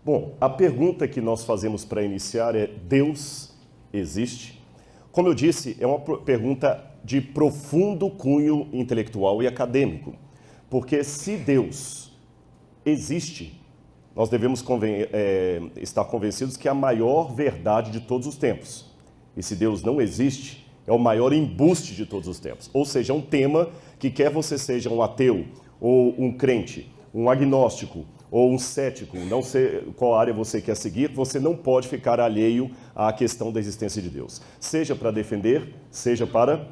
Bom, a pergunta que nós fazemos para iniciar é: Deus existe? Como eu disse, é uma pergunta de profundo cunho intelectual e acadêmico, porque se Deus existe, nós devemos estar convencidos que é a maior verdade de todos os tempos. E se Deus não existe, é o maior embuste de todos os tempos. Ou seja, é um tema que quer você seja um ateu, ou um crente, um agnóstico, ou um cético, não sei qual área você quer seguir, você não pode ficar alheio à questão da existência de Deus. Seja para defender, seja para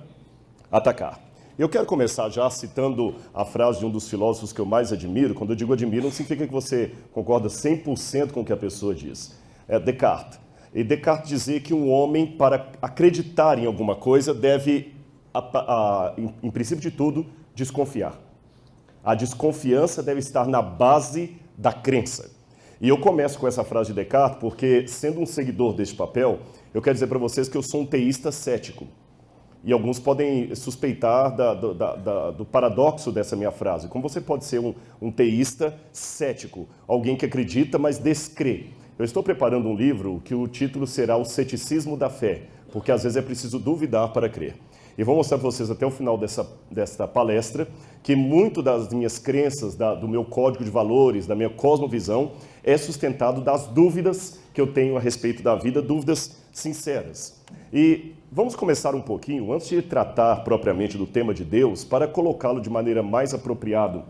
atacar. Eu quero começar já citando a frase de um dos filósofos que eu mais admiro. Quando eu digo admiro, não significa que você concorda 100% com o que a pessoa diz. É Descartes. E Descartes dizia que um homem, para acreditar em alguma coisa, deve, em princípio de tudo, desconfiar. A desconfiança deve estar na base da crença. E eu começo com essa frase de Descartes porque, sendo um seguidor deste papel, eu quero dizer para vocês que eu sou um teísta cético. E alguns podem suspeitar do paradoxo dessa minha frase. Como você pode ser um teísta cético, alguém que acredita, mas descrê? Eu estou preparando um livro que o título será O Ceticismo da Fé, porque às vezes é preciso duvidar para crer. E vou mostrar para vocês até o final desta palestra que muito das minhas crenças, do meu código de valores, da minha cosmovisão, é sustentado das dúvidas que eu tenho a respeito da vida, dúvidas sinceras. E vamos começar um pouquinho, antes de tratar propriamente do tema de Deus, para colocá-lo de maneira mais apropriada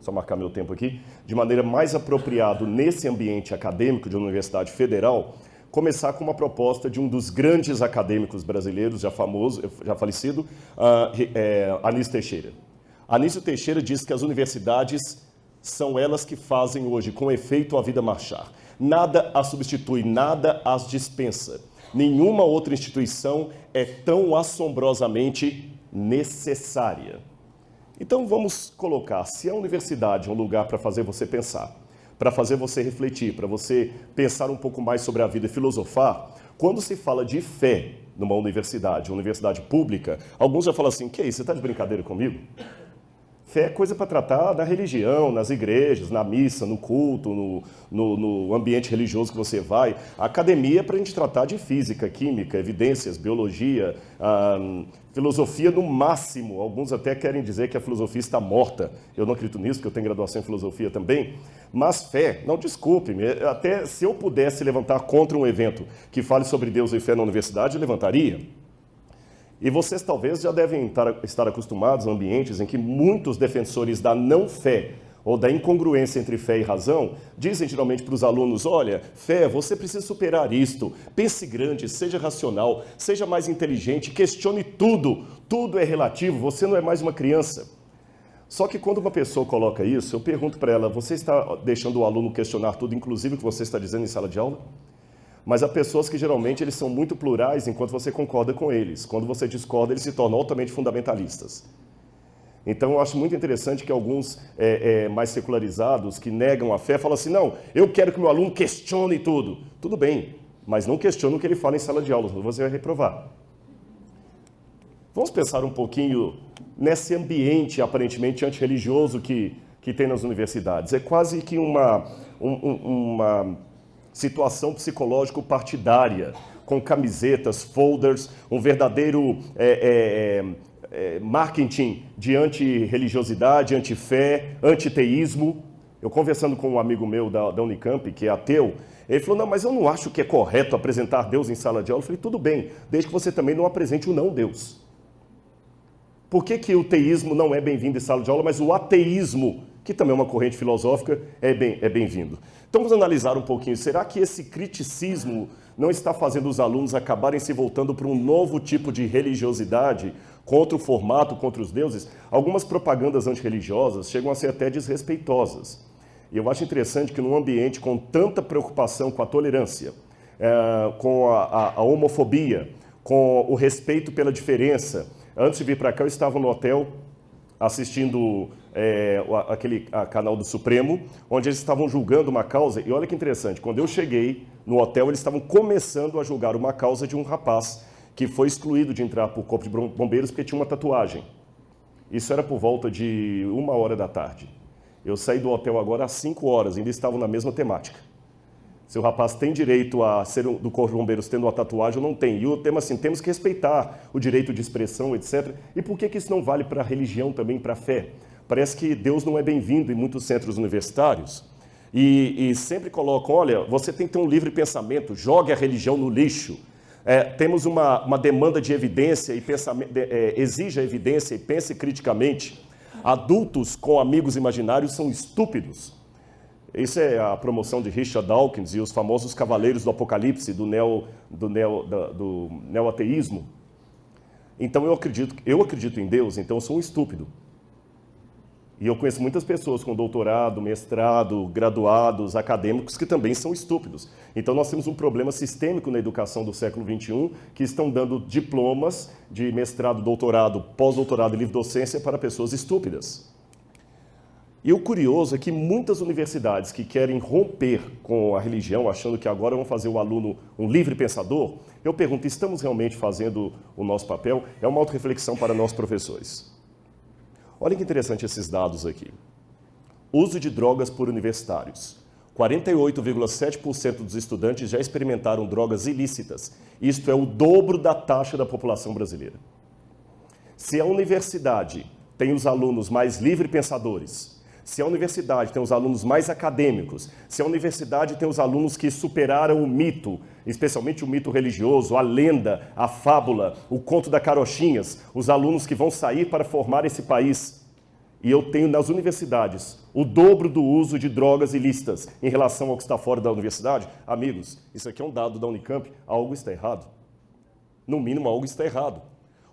só marcar meu tempo aqui, de maneira mais apropriada nesse ambiente acadêmico de uma universidade federal, começar com uma proposta de um dos grandes acadêmicos brasileiros, já famoso, já falecido, Anísio Teixeira. Anísio Teixeira diz que as universidades são elas que fazem hoje, com efeito, a vida marchar. Nada as substitui, nada as dispensa. Nenhuma outra instituição é tão assombrosamente necessária. Então vamos colocar, se a universidade é um lugar para fazer você pensar, para fazer você refletir, para você pensar um pouco mais sobre a vida e filosofar, quando se fala de fé numa universidade pública, alguns já falam assim: que isso, você está de brincadeira comigo? Fé é coisa para tratar da religião, nas igrejas, na missa, no culto, no ambiente religioso que você vai. A academia é para a gente tratar de física, química, evidências, biologia, filosofia no máximo. Alguns até querem dizer que a filosofia está morta. Eu não acredito nisso, porque eu tenho graduação em filosofia também. Mas fé, não, desculpe-me, até se eu pudesse levantar contra um evento que fale sobre Deus e fé na universidade, eu levantaria. E vocês talvez já devem estar acostumados a ambientes em que muitos defensores da não-fé ou da incongruência entre fé e razão dizem geralmente para os alunos: olha, fé, você precisa superar isto, pense grande, seja racional, seja mais inteligente, questione tudo, tudo é relativo, você não é mais uma criança. Só que quando uma pessoa coloca isso, eu pergunto para ela: você está deixando o aluno questionar tudo, inclusive o que você está dizendo em sala de aula? Mas há pessoas que geralmente eles são muito plurais enquanto você concorda com eles. Quando você discorda, eles se tornam altamente fundamentalistas. Então eu acho muito interessante que alguns mais secularizados, que negam a fé, falam assim: não, eu quero que meu aluno questione tudo. Tudo bem, mas não questione o que ele fala em sala de aula, senão você vai reprovar. Vamos pensar um pouquinho nesse ambiente aparentemente antirreligioso que tem nas universidades. É quase que uma situação psicológico-partidária, com camisetas, folders, um verdadeiro marketing de antirreligiosidade, antifé, antiteísmo. Eu conversando com um amigo meu da Unicamp, que é ateu, ele falou: não, mas eu não acho que é correto apresentar Deus em sala de aula. Eu falei: tudo bem, desde que você também não apresente o não-Deus. Por que o teísmo não é bem-vindo em sala de aula, mas o ateísmo, que também é uma corrente filosófica, é bem-vindo? Então vamos analisar um pouquinho. Será que esse criticismo não está fazendo os alunos acabarem se voltando para um novo tipo de religiosidade contra o formato, contra os deuses? Algumas propagandas antirreligiosas chegam a ser até desrespeitosas. E eu acho interessante que num ambiente com tanta preocupação com a tolerância, com a homofobia, com o respeito pela diferença. Antes de vir para cá, eu estava no hotel assistindo aquele canal do Supremo, onde eles estavam julgando uma causa. E olha que interessante, quando eu cheguei no hotel, eles estavam começando a julgar uma causa de um rapaz que foi excluído de entrar para o Corpo de Bombeiros porque tinha uma tatuagem. Isso era por volta de 1h da tarde. Eu saí do hotel agora às 5 horas, ainda estavam na mesma temática. Se o rapaz tem direito a ser do Corpo de Bombeiros tendo uma tatuagem ou não tem. E o tema assim, temos que respeitar o direito de expressão, etc. E por que isso não vale para a religião também, para a fé? Parece que Deus não é bem-vindo em muitos centros universitários. E sempre colocam, olha, você tem que ter um livre pensamento, jogue a religião no lixo. Temos uma demanda de evidência e exija evidência e pense criticamente. Adultos com amigos imaginários são estúpidos. Isso é a promoção de Richard Dawkins e os famosos cavaleiros do apocalipse, do neo-ateísmo. Então eu acredito em Deus, então eu sou um estúpido. E eu conheço muitas pessoas com doutorado, mestrado, graduados, acadêmicos, que também são estúpidos. Então nós temos um problema sistêmico na educação do século XXI, que estão dando diplomas de mestrado, doutorado, pós-doutorado e livre-docência para pessoas estúpidas. E o curioso é que muitas universidades que querem romper com a religião, achando que agora vão fazer o aluno um livre pensador, eu pergunto, estamos realmente fazendo o nosso papel? É uma autorreflexão para nós professores. Olha que interessante esses dados aqui. Uso de drogas por universitários. 48,7% dos estudantes já experimentaram drogas ilícitas. Isto é o dobro da taxa da população brasileira. Se a universidade tem os alunos mais livre pensadores, se a universidade tem os alunos mais acadêmicos, se a universidade tem os alunos que superaram o mito, especialmente o mito religioso, a lenda, a fábula, o conto da carochinhas, os alunos que vão sair para formar esse país. E eu tenho nas universidades o dobro do uso de drogas ilícitas em relação ao que está fora da universidade. Amigos, isso aqui é um dado da Unicamp, algo está errado. No mínimo, algo está errado.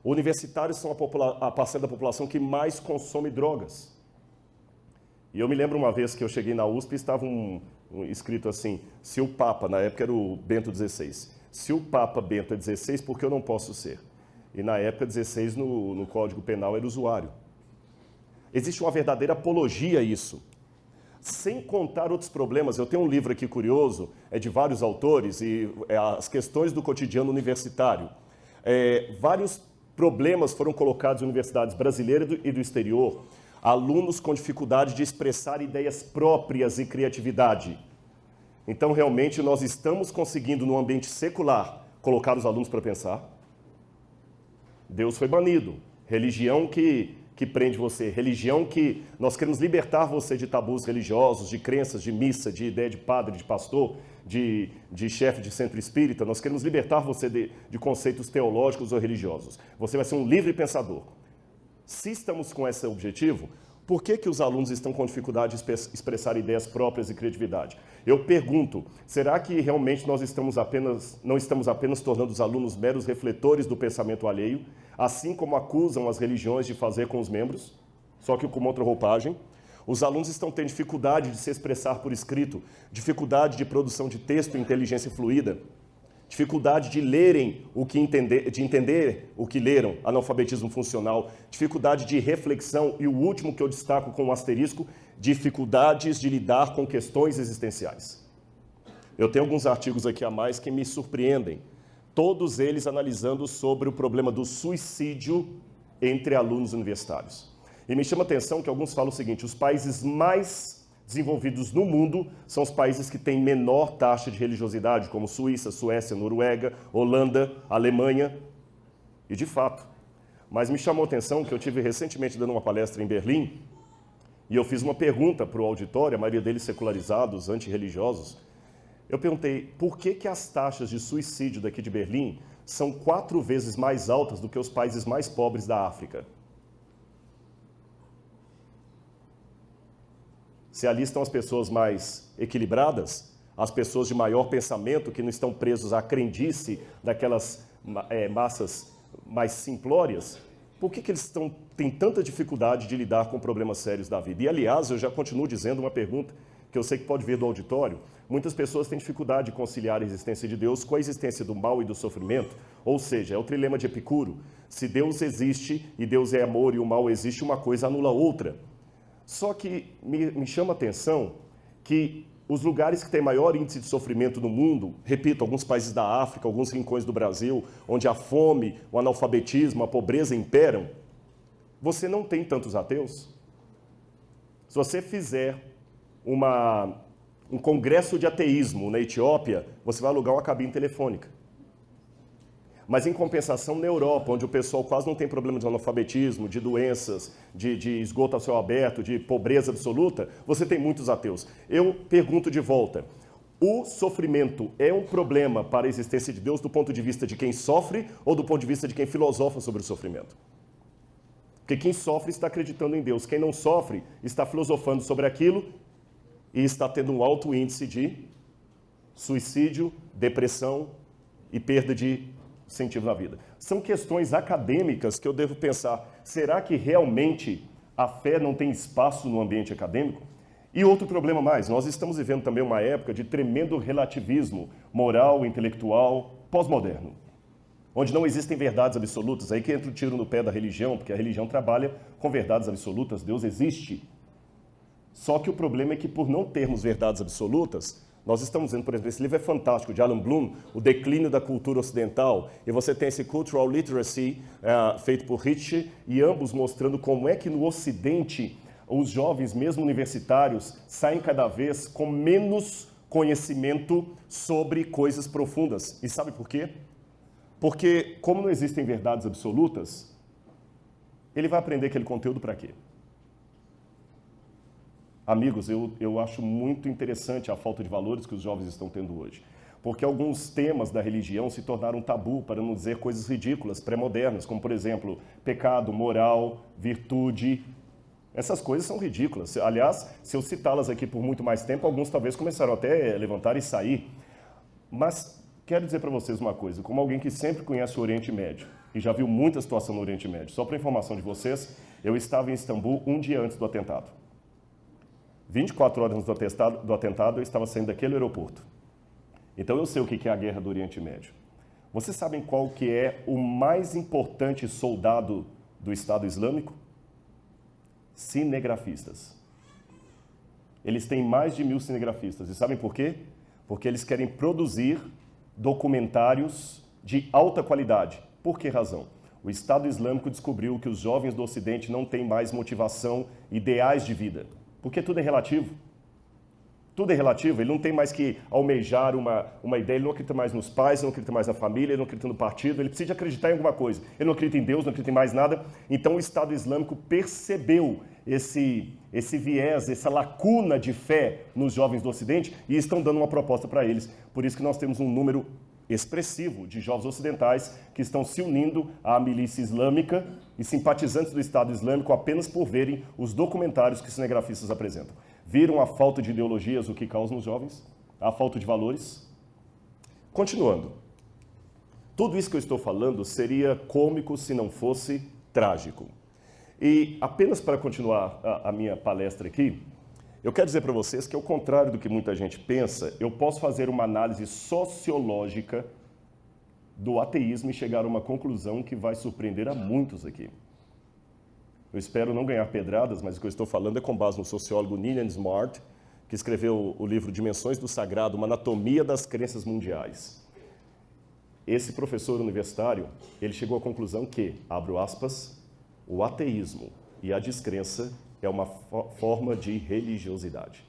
Universitários são a parcela da população que mais consome drogas. E eu me lembro uma vez que eu cheguei na USP e estava escrito assim, se o Papa, na época era o Bento XVI, se o Papa Bento é 16, por que eu não posso ser? E na época 16 no Código Penal era usuário. Existe uma verdadeira apologia a isso. Sem contar outros problemas, eu tenho um livro aqui curioso, é de vários autores, e as questões do cotidiano universitário. Vários problemas foram colocados em universidades brasileiras e do exterior, alunos com dificuldade de expressar ideias próprias e criatividade. Então, realmente, nós estamos conseguindo, no ambiente secular, colocar os alunos para pensar. Deus foi banido. Religião que prende você. Religião que nós queremos libertar você de tabus religiosos, de crenças, de missa, de ideia de padre, de pastor, de chefe de centro espírita. Nós queremos libertar você de conceitos teológicos ou religiosos. Você vai ser um livre pensador. Se estamos com esse objetivo, por que os alunos estão com dificuldade de expressar ideias próprias e criatividade? Eu pergunto, será que realmente nós não estamos apenas tornando os alunos meros refletores do pensamento alheio, assim como acusam as religiões de fazer com os membros, só que com outra roupagem? Os alunos estão tendo dificuldade de se expressar por escrito, dificuldade de produção de texto e inteligência fluida, dificuldade de lerem de entender o que leram, analfabetismo funcional, dificuldade de reflexão e o último que eu destaco com um asterisco, dificuldades de lidar com questões existenciais. Eu tenho alguns artigos aqui a mais que me surpreendem, todos eles analisando sobre o problema do suicídio entre alunos universitários. E me chama a atenção que alguns falam o seguinte, os países mais desenvolvidos no mundo são os países que têm menor taxa de religiosidade, como Suíça, Suécia, Noruega, Holanda, Alemanha. E de fato. Mas me chamou a atenção que eu tive recentemente dando uma palestra em Berlim e eu fiz uma pergunta para o auditório, a maioria deles secularizados, antirreligiosos. Eu perguntei por que as taxas de suicídio daqui de Berlim são 4 vezes mais altas do que os países mais pobres da África. Se ali estão as pessoas mais equilibradas, as pessoas de maior pensamento, que não estão presos à crendice daquelas massas mais simplórias, por que eles têm tanta dificuldade de lidar com problemas sérios da vida? E, aliás, eu já continuo dizendo uma pergunta que eu sei que pode vir do auditório. Muitas pessoas têm dificuldade de conciliar a existência de Deus com a existência do mal e do sofrimento, ou seja, é o trilema de Epicuro. Se Deus existe e Deus é amor e o mal existe, uma coisa anula a outra. Só que me chama a atenção que os lugares que têm maior índice de sofrimento no mundo, repito, alguns países da África, alguns rincões do Brasil, onde a fome, o analfabetismo, a pobreza imperam, você não tem tantos ateus. Se você fizer um congresso de ateísmo na Etiópia, você vai alugar uma cabine telefônica. Mas em compensação, na Europa, onde o pessoal quase não tem problema de analfabetismo, de doenças, de esgoto a céu aberto, de pobreza absoluta, você tem muitos ateus. Eu pergunto de volta, o sofrimento é um problema para a existência de Deus do ponto de vista de quem sofre ou do ponto de vista de quem filosofa sobre o sofrimento? Porque quem sofre está acreditando em Deus, quem não sofre está filosofando sobre aquilo e está tendo um alto índice de suicídio, depressão e perda de sentido na vida. São questões acadêmicas que eu devo pensar, será que realmente a fé não tem espaço no ambiente acadêmico? E outro problema mais, nós estamos vivendo também uma época de tremendo relativismo moral, intelectual, pós-moderno, onde não existem verdades absolutas, aí que entra o tiro no pé da religião, porque a religião trabalha com verdades absolutas, Deus existe. Só que o problema é que por não termos verdades absolutas, nós estamos vendo, por exemplo, esse livro é fantástico, de Alan Bloom, O Declínio da Cultura Ocidental, e você tem esse Cultural Literacy, feito por Ritchie, e ambos mostrando como é que no Ocidente os jovens, mesmo universitários, saem cada vez com menos conhecimento sobre coisas profundas. E sabe por quê? Porque, como não existem verdades absolutas, ele vai aprender aquele conteúdo para quê? Amigos, eu acho muito interessante a falta de valores que os jovens estão tendo hoje. Porque alguns temas da religião se tornaram tabu, para não dizer coisas ridículas, pré-modernas, como, por exemplo, pecado, moral, virtude. Essas coisas são ridículas. Aliás, se eu citá-las aqui por muito mais tempo, alguns talvez começaram até a levantar e sair. Mas quero dizer para vocês uma coisa, como alguém que sempre conhece o Oriente Médio, e já viu muita situação no Oriente Médio, só para informação de vocês, eu estava em Istambul um dia antes do atentado. 24 horas antes do atentado, eu estava saindo daquele aeroporto. Então eu sei o que é a guerra do Oriente Médio. Vocês sabem qual que é o mais importante soldado do Estado Islâmico? Cinegrafistas. Eles têm mais de 1000 cinegrafistas. E sabem por quê? Porque eles querem produzir documentários de alta qualidade. Por que razão? O Estado Islâmico descobriu que os jovens do Ocidente não têm mais motivação, ideais de vida. Porque tudo é relativo. Tudo é relativo, ele não tem mais que almejar uma ideia, ele não acredita mais nos pais, ele não acredita mais na família, ele não acredita no partido, ele precisa acreditar em alguma coisa. Ele não acredita em Deus, não acredita em mais nada. Então o Estado Islâmico percebeu esse viés, essa lacuna de fé nos jovens do Ocidente e estão dando uma proposta para eles. Por isso que nós temos um número expressivo de jovens ocidentais que estão se unindo à milícia islâmica e simpatizantes do Estado Islâmico apenas por verem os documentários que os cinegrafistas apresentam. Viram a falta de ideologias, o que causa nos jovens? A falta de valores? Continuando. Tudo isso que eu estou falando seria cômico se não fosse trágico. E apenas para continuar a minha palestra aqui, eu quero dizer para vocês que, ao contrário do que muita gente pensa, eu posso fazer uma análise sociológica do ateísmo e chegar a uma conclusão que vai surpreender a muitos aqui. Eu espero não ganhar pedradas, mas o que eu estou falando é com base no sociólogo Ninian Smart, que escreveu o livro Dimensões do Sagrado, uma anatomia das crenças mundiais. Esse professor universitário, ele chegou à conclusão que, abro aspas, o ateísmo e a descrença é uma forma de religiosidade.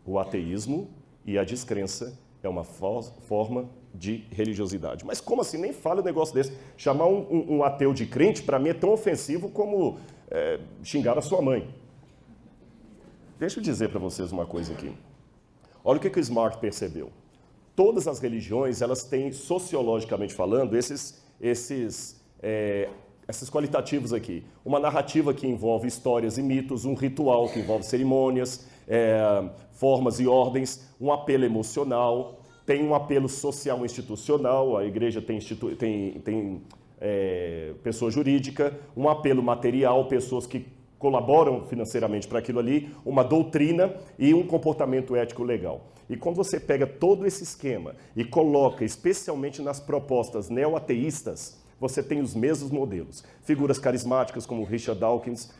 O ateísmo e a descrença é uma forma de religiosidade. Mas como assim? Nem fala um negócio desse. Chamar um ateu de crente, para mim, é tão ofensivo como xingar a sua mãe. Deixa eu dizer para vocês uma coisa aqui. Olha o que o Smart percebeu. Todas as religiões, elas têm, sociologicamente falando, esses qualitativos aqui. Uma narrativa que envolve histórias e mitos, um ritual que envolve cerimônias, formas e ordens, um apelo emocional, tem um apelo social institucional, a igreja tem pessoa jurídica, um apelo material, pessoas que colaboram financeiramente para aquilo ali, uma doutrina e um comportamento ético legal. E quando você pega todo esse esquema e coloca, especialmente nas propostas neo-ateístas, você tem os mesmos modelos. Figuras carismáticas como Richard Dawkins,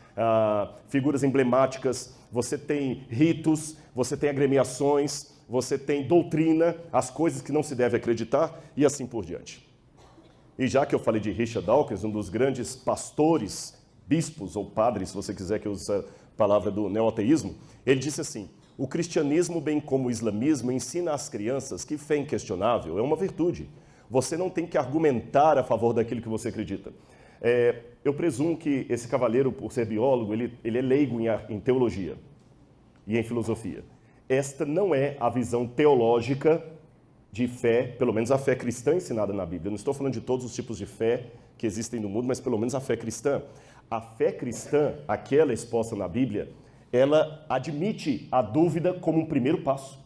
figuras emblemáticas, você tem ritos, você tem agremiações, você tem doutrina, as coisas que não se deve acreditar e assim por diante. E já que eu falei de Richard Dawkins, um dos grandes pastores bispos ou padres, se você quiser que eu use a palavra do neoateísmo, ele disse assim: o cristianismo, bem como o islamismo, ensina às crianças que fé inquestionável é uma virtude. Você não tem que argumentar a favor daquilo que você acredita. Eu presumo que esse cavalheiro, por ser biólogo, ele é leigo em teologia e em filosofia. Esta não é a visão teológica de fé, pelo menos a fé cristã ensinada na Bíblia. Eu não estou falando de todos os tipos de fé que existem no mundo, mas pelo menos a fé cristã. A fé cristã, aquela exposta na Bíblia, ela admite a dúvida como um primeiro passo.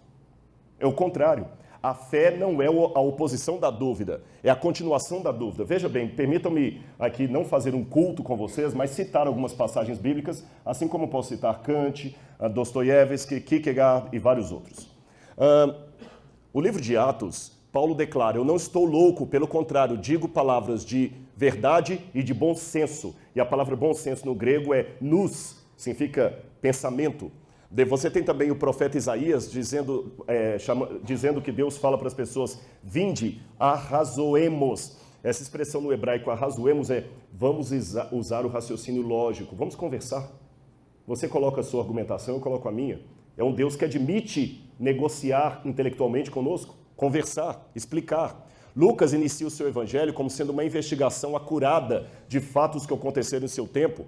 É o contrário. A fé não é a oposição da dúvida, é a continuação da dúvida. Veja bem, permitam-me aqui não fazer um culto com vocês, mas citar algumas passagens bíblicas, assim como posso citar Kant, Dostoiévski, Kierkegaard e vários outros. O livro de Atos, Paulo declara: eu não estou louco, pelo contrário, digo palavras de verdade e de bom senso. E a palavra bom senso no grego é nous, significa pensamento. Você tem também o profeta Isaías dizendo que Deus fala para as pessoas: vinde, arrazoemos. Essa expressão no hebraico, arrazoemos, é vamos usar o raciocínio lógico, vamos conversar. Você coloca a sua argumentação, eu coloco a minha. É um Deus que admite negociar intelectualmente conosco, conversar, explicar. Lucas inicia o seu evangelho como sendo uma investigação acurada de fatos que aconteceram em seu tempo.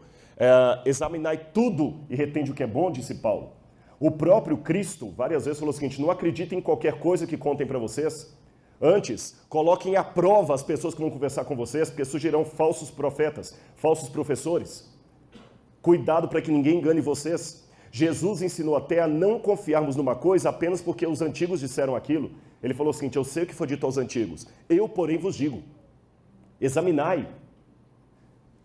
Examinai tudo e retende o que é bom, disse Paulo. O próprio Cristo várias vezes falou o seguinte: não acreditem em qualquer coisa que contem para vocês. Antes, coloquem à prova as pessoas que vão conversar com vocês, porque surgirão falsos profetas, falsos professores. Cuidado para que ninguém engane vocês. Jesus ensinou até a não confiarmos numa coisa apenas porque os antigos disseram aquilo. Ele falou o seguinte: eu sei o que foi dito aos antigos, eu, porém, vos digo. Examinai.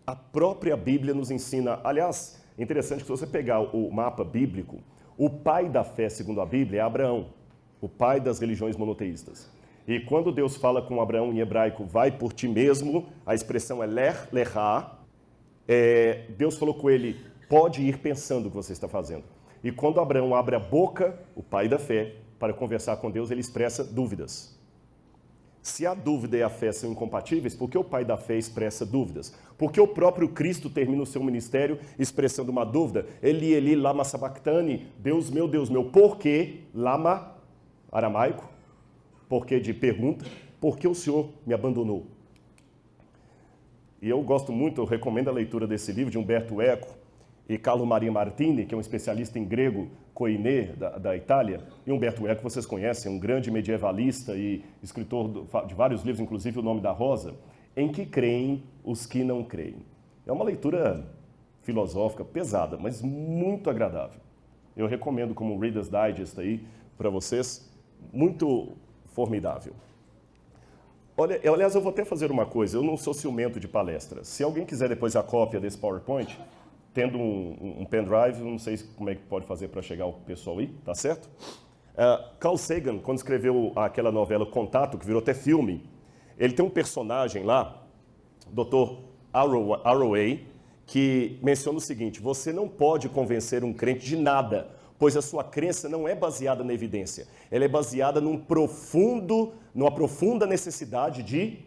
A própria Bíblia nos ensina. Aliás, é interessante que se você pegar o mapa bíblico, o pai da fé, segundo a Bíblia, é Abraão, o pai das religiões monoteístas. E quando Deus fala com Abraão em hebraico, vai por ti mesmo, a expressão é ler, lerá, Deus falou com ele: pode ir pensando o que você está fazendo. E quando Abraão abre a boca, o pai da fé, para conversar com Deus, ele expressa dúvidas. Se a dúvida e a fé são incompatíveis, por que o pai da fé expressa dúvidas? Porque o próprio Cristo termina o seu ministério expressando uma dúvida. Eli, Eli, lama sabachthani, Deus meu, por que? Lama, aramaico, por que de pergunta, por que o Senhor me abandonou? E eu gosto muito, eu recomendo a leitura desse livro de Umberto Eco e Carlo Maria Martini, que é um especialista em grego koiné da Itália. E Umberto Eco vocês conhecem, um grande medievalista e escritor de vários livros, inclusive O Nome da Rosa, Em que creem os que não creem. É uma leitura filosófica pesada, mas muito agradável. Eu recomendo como Reader's Digest aí para vocês, muito formidável. Olha, aliás, eu vou até fazer uma coisa, eu não sou ciumento de palestras. Se alguém quiser depois a cópia desse PowerPoint, tendo um pendrive, eu não sei como é que pode fazer para chegar o pessoal aí, tá certo? Carl Sagan, quando escreveu aquela novela Contato, que virou até filme, ele tem um personagem lá, Dr. Arroway, que menciona o seguinte: você não pode convencer um crente de nada, pois a sua crença não é baseada na evidência, ela é baseada numa profunda necessidade de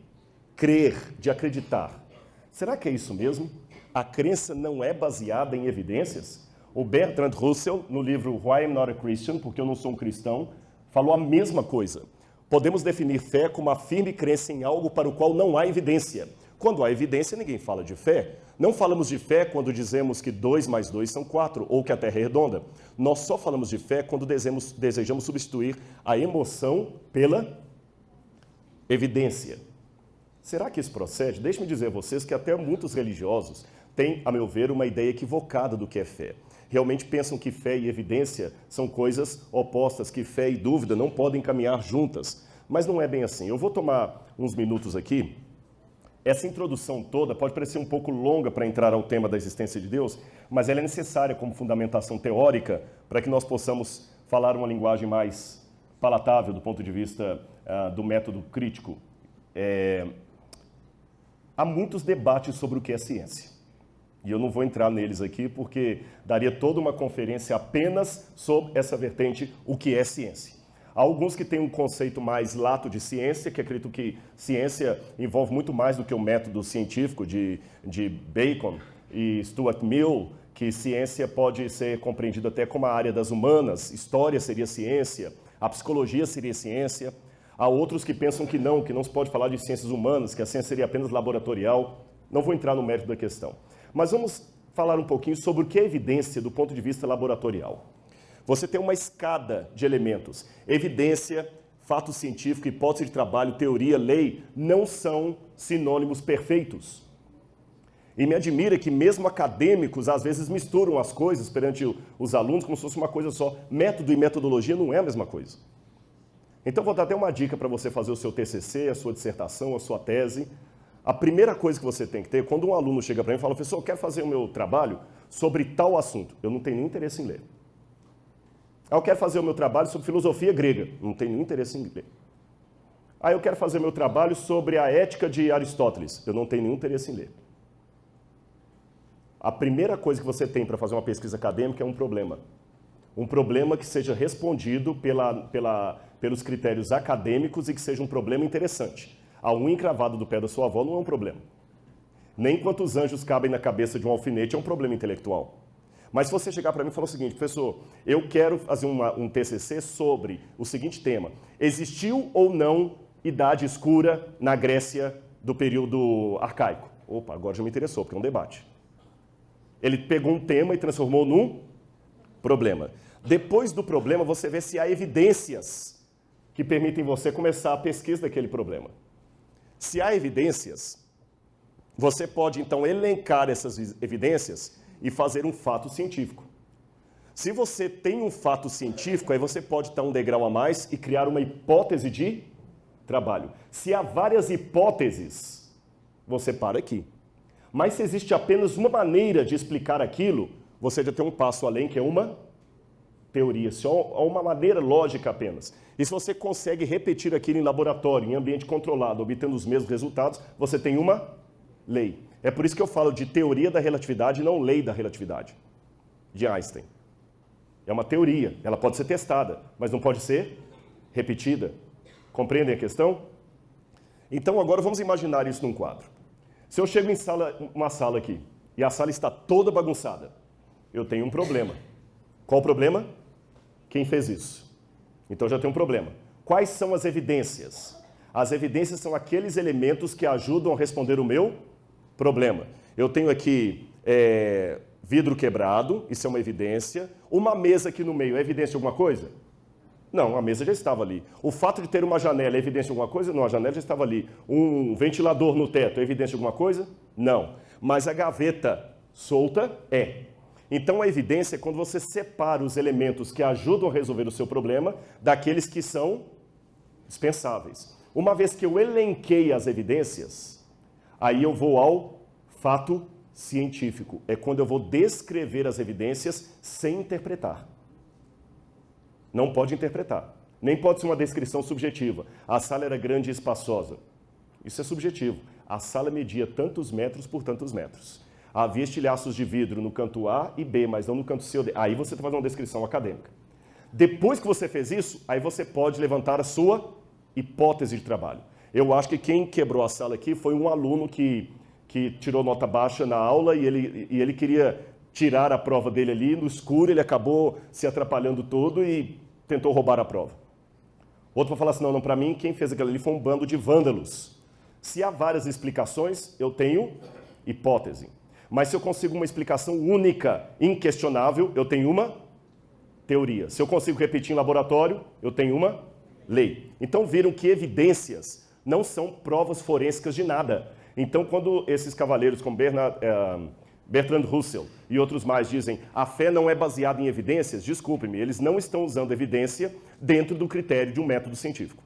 crer, de acreditar. Será que é isso mesmo? A crença não é baseada em evidências? O Bertrand Russell, no livro Why I'm Not a Christian, porque eu não sou um cristão, falou a mesma coisa. Podemos definir fé como a firme crença em algo para o qual não há evidência. Quando há evidência, ninguém fala de fé. Não falamos de fé quando dizemos que 2 mais 2 são 4, ou que a Terra é redonda. Nós só falamos de fé quando desejamos substituir a emoção pela evidência. Será que isso procede? Deixe-me dizer a vocês que até muitos religiosos têm, a meu ver, uma ideia equivocada do que é fé. Realmente pensam que fé e evidência são coisas opostas, que fé e dúvida não podem caminhar juntas. Mas não é bem assim. Eu vou tomar uns minutos aqui. Essa introdução toda pode parecer um pouco longa para entrar ao tema da existência de Deus, mas ela é necessária como fundamentação teórica para que nós possamos falar uma linguagem mais palatável do ponto de vista do método crítico. Há muitos debates sobre o que é ciência. E eu não vou entrar neles aqui porque daria toda uma conferência apenas sobre essa vertente, o que é ciência. Há alguns que têm um conceito mais lato de ciência, que acreditam que ciência envolve muito mais do que o método científico de Bacon, e Stuart Mill, que ciência pode ser compreendida até como a área das humanas, história seria ciência, a psicologia seria ciência. Há outros que pensam que não se pode falar de ciências humanas, que a ciência seria apenas laboratorial. Não vou entrar no mérito da questão. Mas vamos falar um pouquinho sobre o que é evidência do ponto de vista laboratorial. Você tem uma escada de elementos. Evidência, fato científico, hipótese de trabalho, teoria, lei, não são sinônimos perfeitos. E me admira que mesmo acadêmicos às vezes misturam as coisas perante os alunos como se fosse uma coisa só. Método e metodologia não é a mesma coisa. Então vou dar até uma dica para você fazer o seu TCC, a sua dissertação, a sua tese. A primeira coisa que você tem que ter, quando um aluno chega para mim e fala, professor, eu quero fazer o meu trabalho sobre tal assunto, eu não tenho nenhum interesse em ler. Eu quero fazer o meu trabalho sobre filosofia grega, não tenho nenhum interesse em ler. Eu quero fazer o meu trabalho sobre a ética de Aristóteles, eu não tenho nenhum interesse em ler. A primeira coisa que você tem para fazer uma pesquisa acadêmica é um problema. Um problema que seja respondido pelos critérios acadêmicos e que seja um problema interessante. A unha encravada do pé da sua avó não é um problema. Nem quantos anjos cabem na cabeça de um alfinete é um problema intelectual. Mas se você chegar para mim e falar o seguinte, professor, eu quero fazer um TCC sobre o seguinte tema. Existiu ou não idade escura na Grécia do período arcaico? Opa, agora já me interessou, porque é um debate. Ele pegou um tema e transformou num problema. Depois do problema, você vê se há evidências que permitem você começar a pesquisa daquele problema. Se há evidências, você pode então elencar essas evidências e fazer um fato científico. Se você tem um fato científico, aí você pode dar um degrau a mais e criar uma hipótese de trabalho. Se há várias hipóteses, você para aqui. Mas se existe apenas uma maneira de explicar aquilo, você já tem um passo além, que é uma teoria, só uma maneira lógica apenas. E se você consegue repetir aquilo em laboratório, em ambiente controlado, obtendo os mesmos resultados, você tem uma lei. É por isso que eu falo de teoria da relatividade e não lei da relatividade, de Einstein. É uma teoria, ela pode ser testada, mas não pode ser repetida. Compreendem a questão? Então agora vamos imaginar isso num quadro. Se eu chego em uma sala aqui, e a sala está toda bagunçada, eu tenho um problema. Qual o problema? Quem fez isso? Então já tem um problema. Quais são as evidências? As evidências são aqueles elementos que ajudam a responder o meu problema. Eu tenho aqui vidro quebrado, isso é uma evidência. Uma mesa aqui no meio, é evidência de alguma coisa? Não, a mesa já estava ali. O fato de ter uma janela é evidência de alguma coisa? Não, a janela já estava ali. Um ventilador no teto é evidência de alguma coisa? Não. Mas a gaveta solta é. Então a evidência é quando você separa os elementos que ajudam a resolver o seu problema daqueles que são dispensáveis. Uma vez que eu elenquei as evidências, aí eu vou ao fato científico. É quando eu vou descrever as evidências sem interpretar. Não pode interpretar. Nem pode ser uma descrição subjetiva. A sala era grande e espaçosa. Isso é subjetivo. A sala media tantos metros por tantos metros. Havia estilhaços de vidro no canto A e B, mas não no canto C ou D. Aí você está fazendo uma descrição acadêmica. Depois que você fez isso, aí você pode levantar a sua hipótese de trabalho. Eu acho que quem quebrou a sala aqui foi um aluno que tirou nota baixa na aula e ele queria tirar a prova dele ali no escuro, ele acabou se atrapalhando todo e tentou roubar a prova. Outro vai falar assim, não, para mim quem fez aquilo ali foi um bando de vândalos. Se há várias explicações, eu tenho hipótese. Mas se eu consigo uma explicação única, inquestionável, eu tenho uma teoria. Se eu consigo repetir em laboratório, eu tenho uma lei. Então viram que evidências não são provas forensicas de nada. Então quando esses cavaleiros como Bertrand Russell e outros mais dizem a fé não é baseada em evidências, desculpe-me, eles não estão usando evidência dentro do critério de um método científico.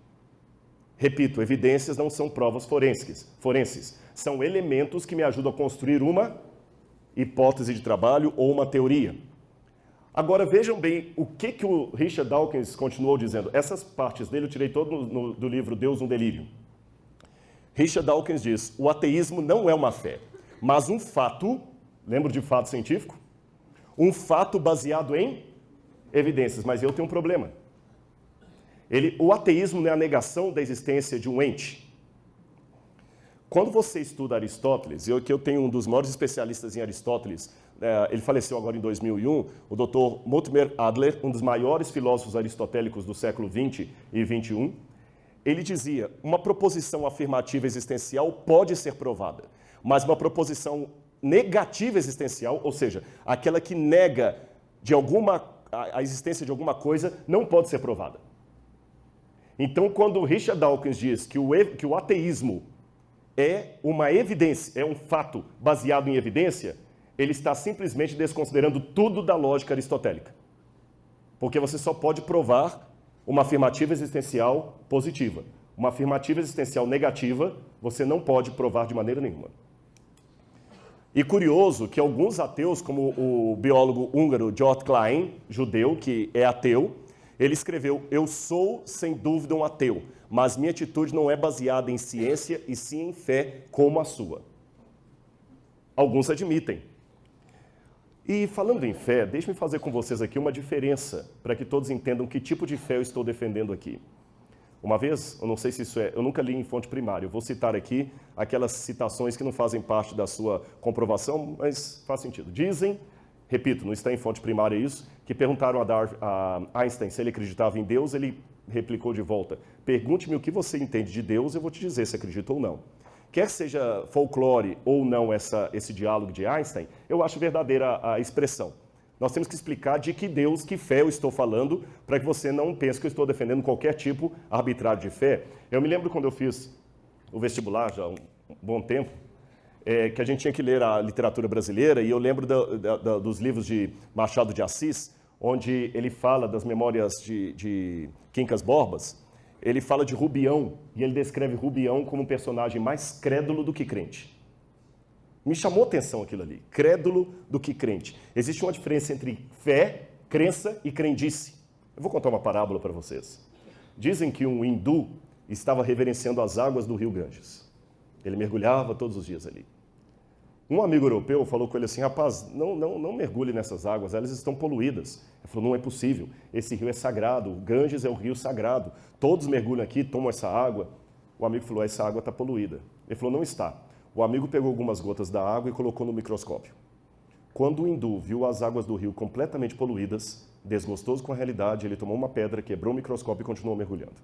Repito, evidências não são provas forenses. São elementos que me ajudam a construir uma hipótese de trabalho ou uma teoria. Agora vejam bem o que o Richard Dawkins continuou dizendo. Essas partes dele eu tirei todo do livro Deus, um Delírio. Richard Dawkins diz, o ateísmo não é uma fé, mas um fato, lembra de fato científico? Um fato baseado em evidências, mas eu tenho um problema. O ateísmo não é a negação da existência de um ente. Quando você estuda Aristóteles, eu tenho um dos maiores especialistas em Aristóteles, ele faleceu agora em 2001, o Dr. Mortimer Adler, um dos maiores filósofos aristotélicos do século XX e XXI, ele dizia, uma proposição afirmativa existencial pode ser provada, mas uma proposição negativa existencial, ou seja, aquela que nega a existência de alguma coisa, não pode ser provada. Então, quando Richard Dawkins diz que o ateísmo é uma evidência, é um fato baseado em evidência, ele está simplesmente desconsiderando tudo da lógica aristotélica. Porque você só pode provar uma afirmativa existencial positiva. Uma afirmativa existencial negativa, você não pode provar de maneira nenhuma. E curioso que alguns ateus, como o biólogo húngaro George Klein, judeu, que é ateu, ele escreveu, eu sou, sem dúvida, um ateu, mas minha atitude não é baseada em ciência e sim em fé como a sua. Alguns admitem. E falando em fé, deixe-me fazer com vocês aqui uma diferença, para que todos entendam que tipo de fé eu estou defendendo aqui. Uma vez, eu não sei se isso eu nunca li em fonte primária, eu vou citar aqui aquelas citações que não fazem parte da sua comprovação, mas faz sentido. Dizem, repito, não está em fonte primária isso, que perguntaram a Einstein se ele acreditava em Deus, ele replicou de volta, pergunte-me o que você entende de Deus, eu vou te dizer se acredita ou não. Quer seja folclore ou não esse diálogo de Einstein, eu acho verdadeira a expressão. Nós temos que explicar de que Deus, que fé eu estou falando, para que você não pense que eu estou defendendo qualquer tipo arbitrário de fé. Eu me lembro quando eu fiz o vestibular, já há um bom tempo, que a gente tinha que ler a literatura brasileira, e eu lembro dos livros de Machado de Assis, onde ele fala das memórias de Quincas Borbas, ele fala de Rubião, e ele descreve Rubião como um personagem mais crédulo do que crente. Me chamou a atenção aquilo ali, crédulo do que crente. Existe uma diferença entre fé, crença e crendice. Eu vou contar uma parábola para vocês. Dizem que um hindu estava reverenciando as águas do rio Ganges. Ele mergulhava todos os dias ali. Um amigo europeu falou com ele assim, rapaz, não mergulhe nessas águas, elas estão poluídas. Ele falou, não é possível, esse rio é sagrado, o Ganges é o rio sagrado, todos mergulham aqui, tomam essa água. O amigo falou, essa água está poluída. Ele falou, não está. O amigo pegou algumas gotas da água e colocou no microscópio. Quando o hindu viu as águas do rio completamente poluídas, desgostoso com a realidade, ele tomou uma pedra, quebrou o microscópio e continuou mergulhando.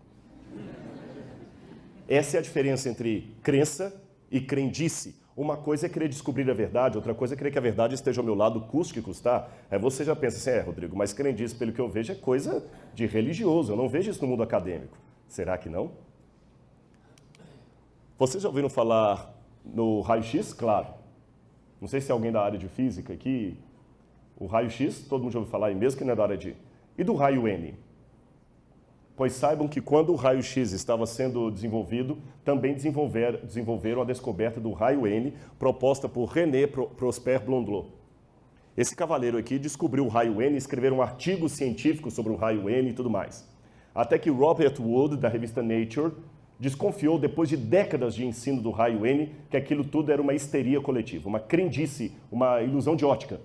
Essa é a diferença entre crença e crendice. Uma coisa é querer descobrir a verdade, outra coisa é querer que a verdade esteja ao meu lado, custe que custar. Aí você já pensa assim, Rodrigo, mas crendice, pelo que eu vejo, é coisa de religioso. Eu não vejo isso no mundo acadêmico. Será que não? Vocês já ouviram falar no raio-x? Claro. Não sei se é alguém da área de física aqui. O raio-x, todo mundo já ouviu falar, e mesmo que não é da área de... E do raio-N? Pois saibam que quando o raio-x estava sendo desenvolvido, também desenvolveram a descoberta do raio-N, proposta por René Prosper Blondelot. Esse cavaleiro aqui descobriu o raio-N, escreveu um artigo científico sobre o raio-N e tudo mais. Até que Robert Wood, da revista Nature, desconfiou, depois de décadas de ensino do raio-N, que aquilo tudo era uma histeria coletiva, uma crendice, uma ilusão de ótica.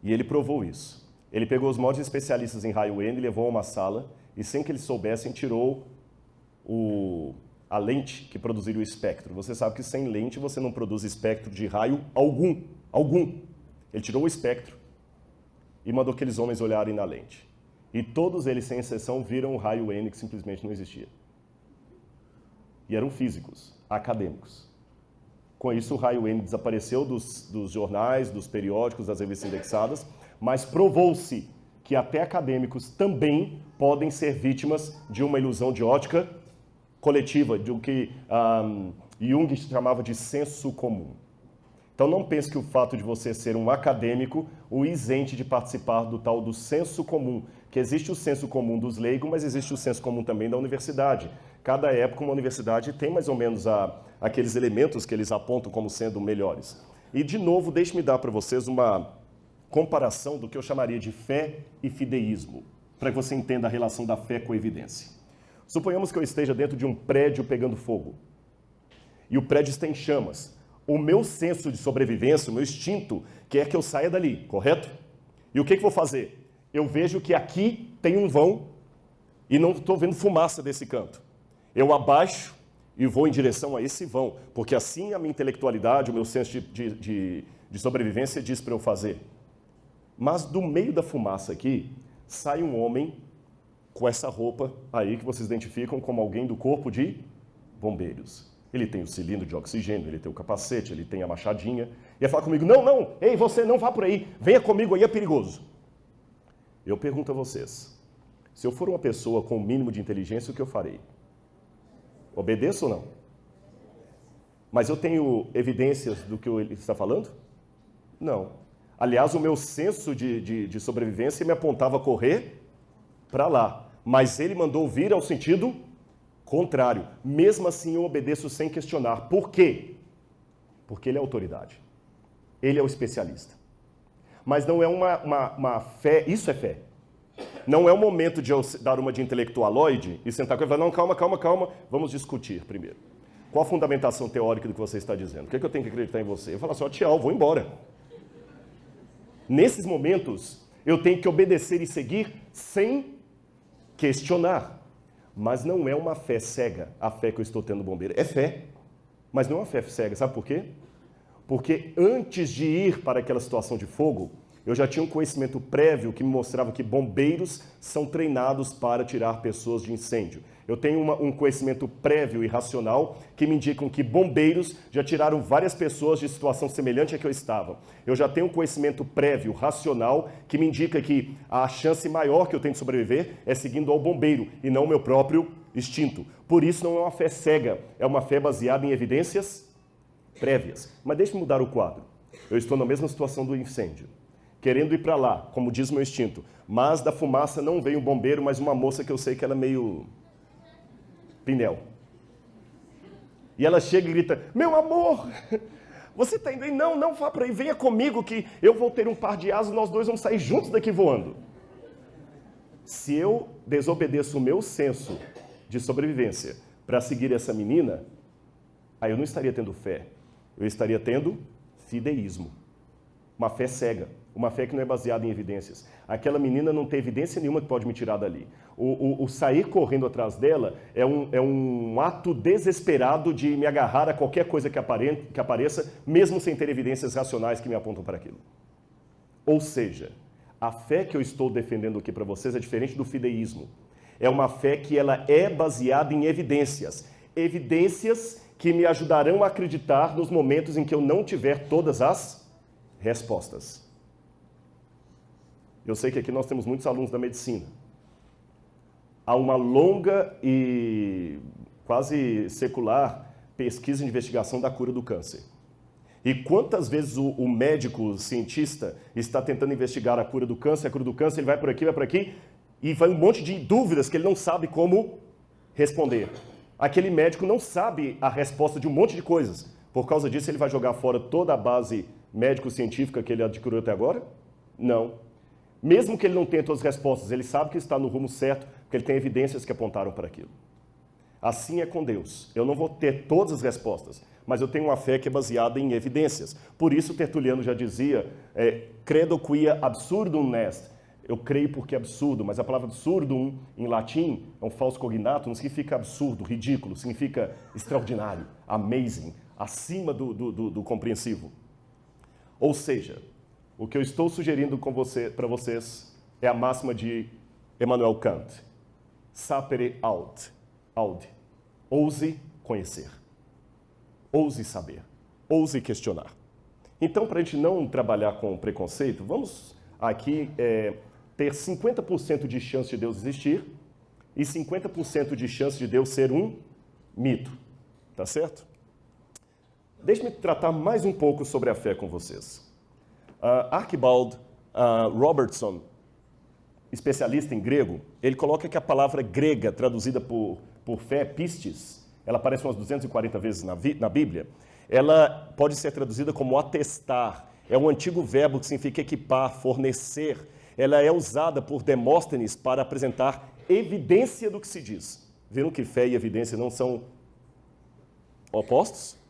E ele provou isso. Ele pegou os maiores especialistas em raio-N, levou a uma sala e, sem que eles soubessem, tirou a lente que produziria o espectro. Você sabe que sem lente você não produz espectro de raio algum. Ele tirou o espectro e mandou aqueles homens olharem na lente. E todos eles, sem exceção, viram o raio-N que simplesmente não existia. E eram físicos, acadêmicos. Com isso, o raio-N desapareceu dos jornais, dos periódicos, das revistas indexadas, mas provou-se que até acadêmicos também podem ser vítimas de uma ilusão de ótica coletiva, de o que Jung chamava de senso comum. Então não pense que o fato de você ser um acadêmico o isente de participar do tal do senso comum, que existe o senso comum dos leigos, mas existe o senso comum também da universidade. Cada época uma universidade tem mais ou menos aqueles elementos que eles apontam como sendo melhores. E de novo, deixe-me dar para vocês uma comparação do que eu chamaria de fé e fideísmo, para que você entenda a relação da fé com a evidência. Suponhamos que eu esteja dentro de um prédio pegando fogo, e o prédio está em chamas. O meu senso de sobrevivência, o meu instinto, quer que eu saia dali, correto? E o que eu vou fazer? Eu vejo que aqui tem um vão e não estou vendo fumaça desse canto. Eu abaixo, e vou em direção a esse vão, porque assim a minha intelectualidade, o meu senso de sobrevivência diz para eu fazer. Mas do meio da fumaça aqui, sai um homem com essa roupa aí que vocês identificam como alguém do corpo de bombeiros. Ele tem o cilindro de oxigênio, ele tem o capacete, ele tem a machadinha. E ia falar comigo, não, ei, você não vá por aí, venha comigo aí, é perigoso. Eu pergunto a vocês, se eu for uma pessoa com o mínimo de inteligência, o que eu farei? Obedeço ou não? Mas eu tenho evidências do que ele está falando? Não. Aliás, o meu senso de sobrevivência me apontava a correr para lá. Mas ele mandou vir ao sentido contrário. Mesmo assim, eu obedeço sem questionar. Por quê? Porque ele é autoridade. Ele é o especialista. Mas não é uma fé, isso é fé. Não é o momento de eu dar uma de intelectualoide e sentar com ele e falar, não, calma, vamos discutir primeiro. Qual a fundamentação teórica do que você está dizendo? O que é que eu tenho que acreditar em você? Eu falo assim, tchau, vou embora. Nesses momentos, eu tenho que obedecer e seguir sem questionar. Mas não é uma fé cega, a fé que eu estou tendo bombeiro. É fé, mas não é uma fé cega. Sabe por quê? Porque antes de ir para aquela situação de fogo, eu já tinha um conhecimento prévio que me mostrava que bombeiros são treinados para tirar pessoas de incêndio. Eu tenho um conhecimento prévio e racional que me indicam que bombeiros já tiraram várias pessoas de situação semelhante à que eu estava. Eu já tenho um conhecimento prévio, racional, que me indica que a chance maior que eu tenho de sobreviver é seguindo ao bombeiro e não o meu próprio instinto. Por isso não é uma fé cega, é uma fé baseada em evidências prévias. Mas deixe-me mudar o quadro. Eu estou na mesma situação do incêndio, querendo ir para lá, como diz o meu instinto. Mas da fumaça não veio um bombeiro, mas uma moça que eu sei que ela é meio pinel. E ela chega e grita, meu amor, você está indo aí? Não vá para aí, venha comigo que eu vou ter um par de asas e nós dois vamos sair juntos daqui voando. Se eu desobedeço o meu senso de sobrevivência para seguir essa menina, aí eu não estaria tendo fé, eu estaria tendo fideísmo. Uma fé cega, uma fé que não é baseada em evidências. Aquela menina não tem evidência nenhuma que pode me tirar dali. O sair correndo atrás dela é um ato desesperado de me agarrar a qualquer coisa que apareça, mesmo sem ter evidências racionais que me apontam para aquilo. Ou seja, a fé que eu estou defendendo aqui para vocês é diferente do fideísmo. É uma fé que ela é baseada em evidências. Evidências que me ajudarão a acreditar nos momentos em que eu não tiver todas as respostas. Eu sei que aqui nós temos muitos alunos da medicina. Há uma longa e quase secular pesquisa e investigação da cura do câncer. E quantas vezes o médico, o cientista, está tentando investigar a cura do câncer, ele vai por aqui, e vai um monte de dúvidas que ele não sabe como responder. Aquele médico não sabe a resposta de um monte de coisas. Por causa disso, ele vai jogar fora toda a base médico-científica que ele adquiriu até agora? Não. Mesmo que ele não tenha todas as respostas, ele sabe que está no rumo certo, porque ele tem evidências que apontaram para aquilo. Assim é com Deus. Eu não vou ter todas as respostas, mas eu tenho uma fé que é baseada em evidências. Por isso, Tertuliano já dizia, credo quia absurdum est. Eu creio porque é absurdo, mas a palavra absurdum, em latim, é um falso cognato, não significa absurdo, ridículo, significa extraordinário, amazing, acima do compreensivo. Ou seja, o que eu estou sugerindo para vocês é a máxima de Immanuel Kant. Sapere aude. Ouse conhecer. Ouse saber. Ouse questionar. Então, para a gente não trabalhar com preconceito, vamos aqui ter 50% de chance de Deus existir e 50% de chance de Deus ser um mito. Tá certo? Deixe-me tratar mais um pouco sobre a fé com vocês. Archibald Robertson, especialista em grego, ele coloca que a palavra grega traduzida por fé, pistis, ela aparece umas 240 vezes na Bíblia, ela pode ser traduzida como atestar. É um antigo verbo que significa equipar, fornecer. Ela é usada por Demóstenes para apresentar evidência do que se diz. Viram que fé e evidência não são opostos?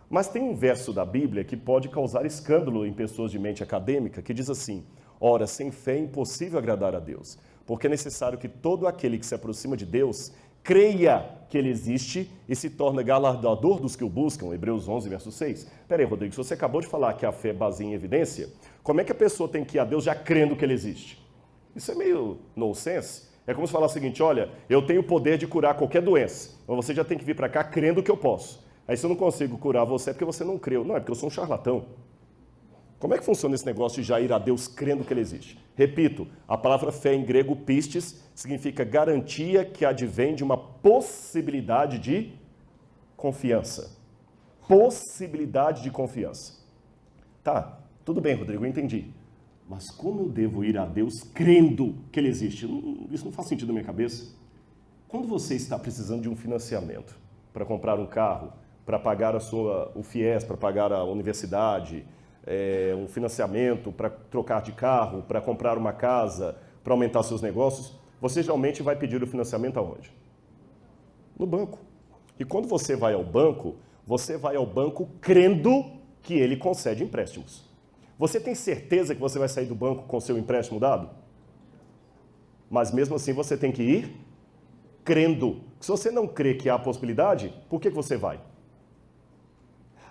Mas tem um verso da Bíblia que pode causar escândalo em pessoas de mente acadêmica, que diz assim, ora, sem fé é impossível agradar a Deus, porque é necessário que todo aquele que se aproxima de Deus creia que ele existe e se torna galardoador dos que o buscam, Hebreus 11, verso 6. Peraí, Rodrigo, se você acabou de falar que a fé baseia em evidência, como é que a pessoa tem que ir a Deus já crendo que ele existe? Isso é meio nonsense. É como se falar o seguinte, olha, eu tenho o poder de curar qualquer doença, mas você já tem que vir para cá crendo que eu posso. Aí se eu não consigo curar você é porque você não creu. Não, é porque eu sou um charlatão. Como é que funciona esse negócio de já ir a Deus crendo que ele existe? Repito, a palavra fé em grego, pistes, significa garantia que advém de uma possibilidade de confiança. Possibilidade de confiança. Tá, tudo bem, Rodrigo, eu entendi. Mas como eu devo ir a Deus crendo que ele existe? Isso não faz sentido na minha cabeça. Quando você está precisando de um financiamento para comprar um carro, para pagar o FIES, para pagar a universidade, um financiamento para trocar de carro, para comprar uma casa, para aumentar seus negócios, você geralmente vai pedir o financiamento aonde? No banco. E quando você vai ao banco crendo que ele concede empréstimos. Você tem certeza que você vai sair do banco com seu empréstimo dado? Mas mesmo assim você tem que ir crendo. Se você não crê que há possibilidade, por que você vai?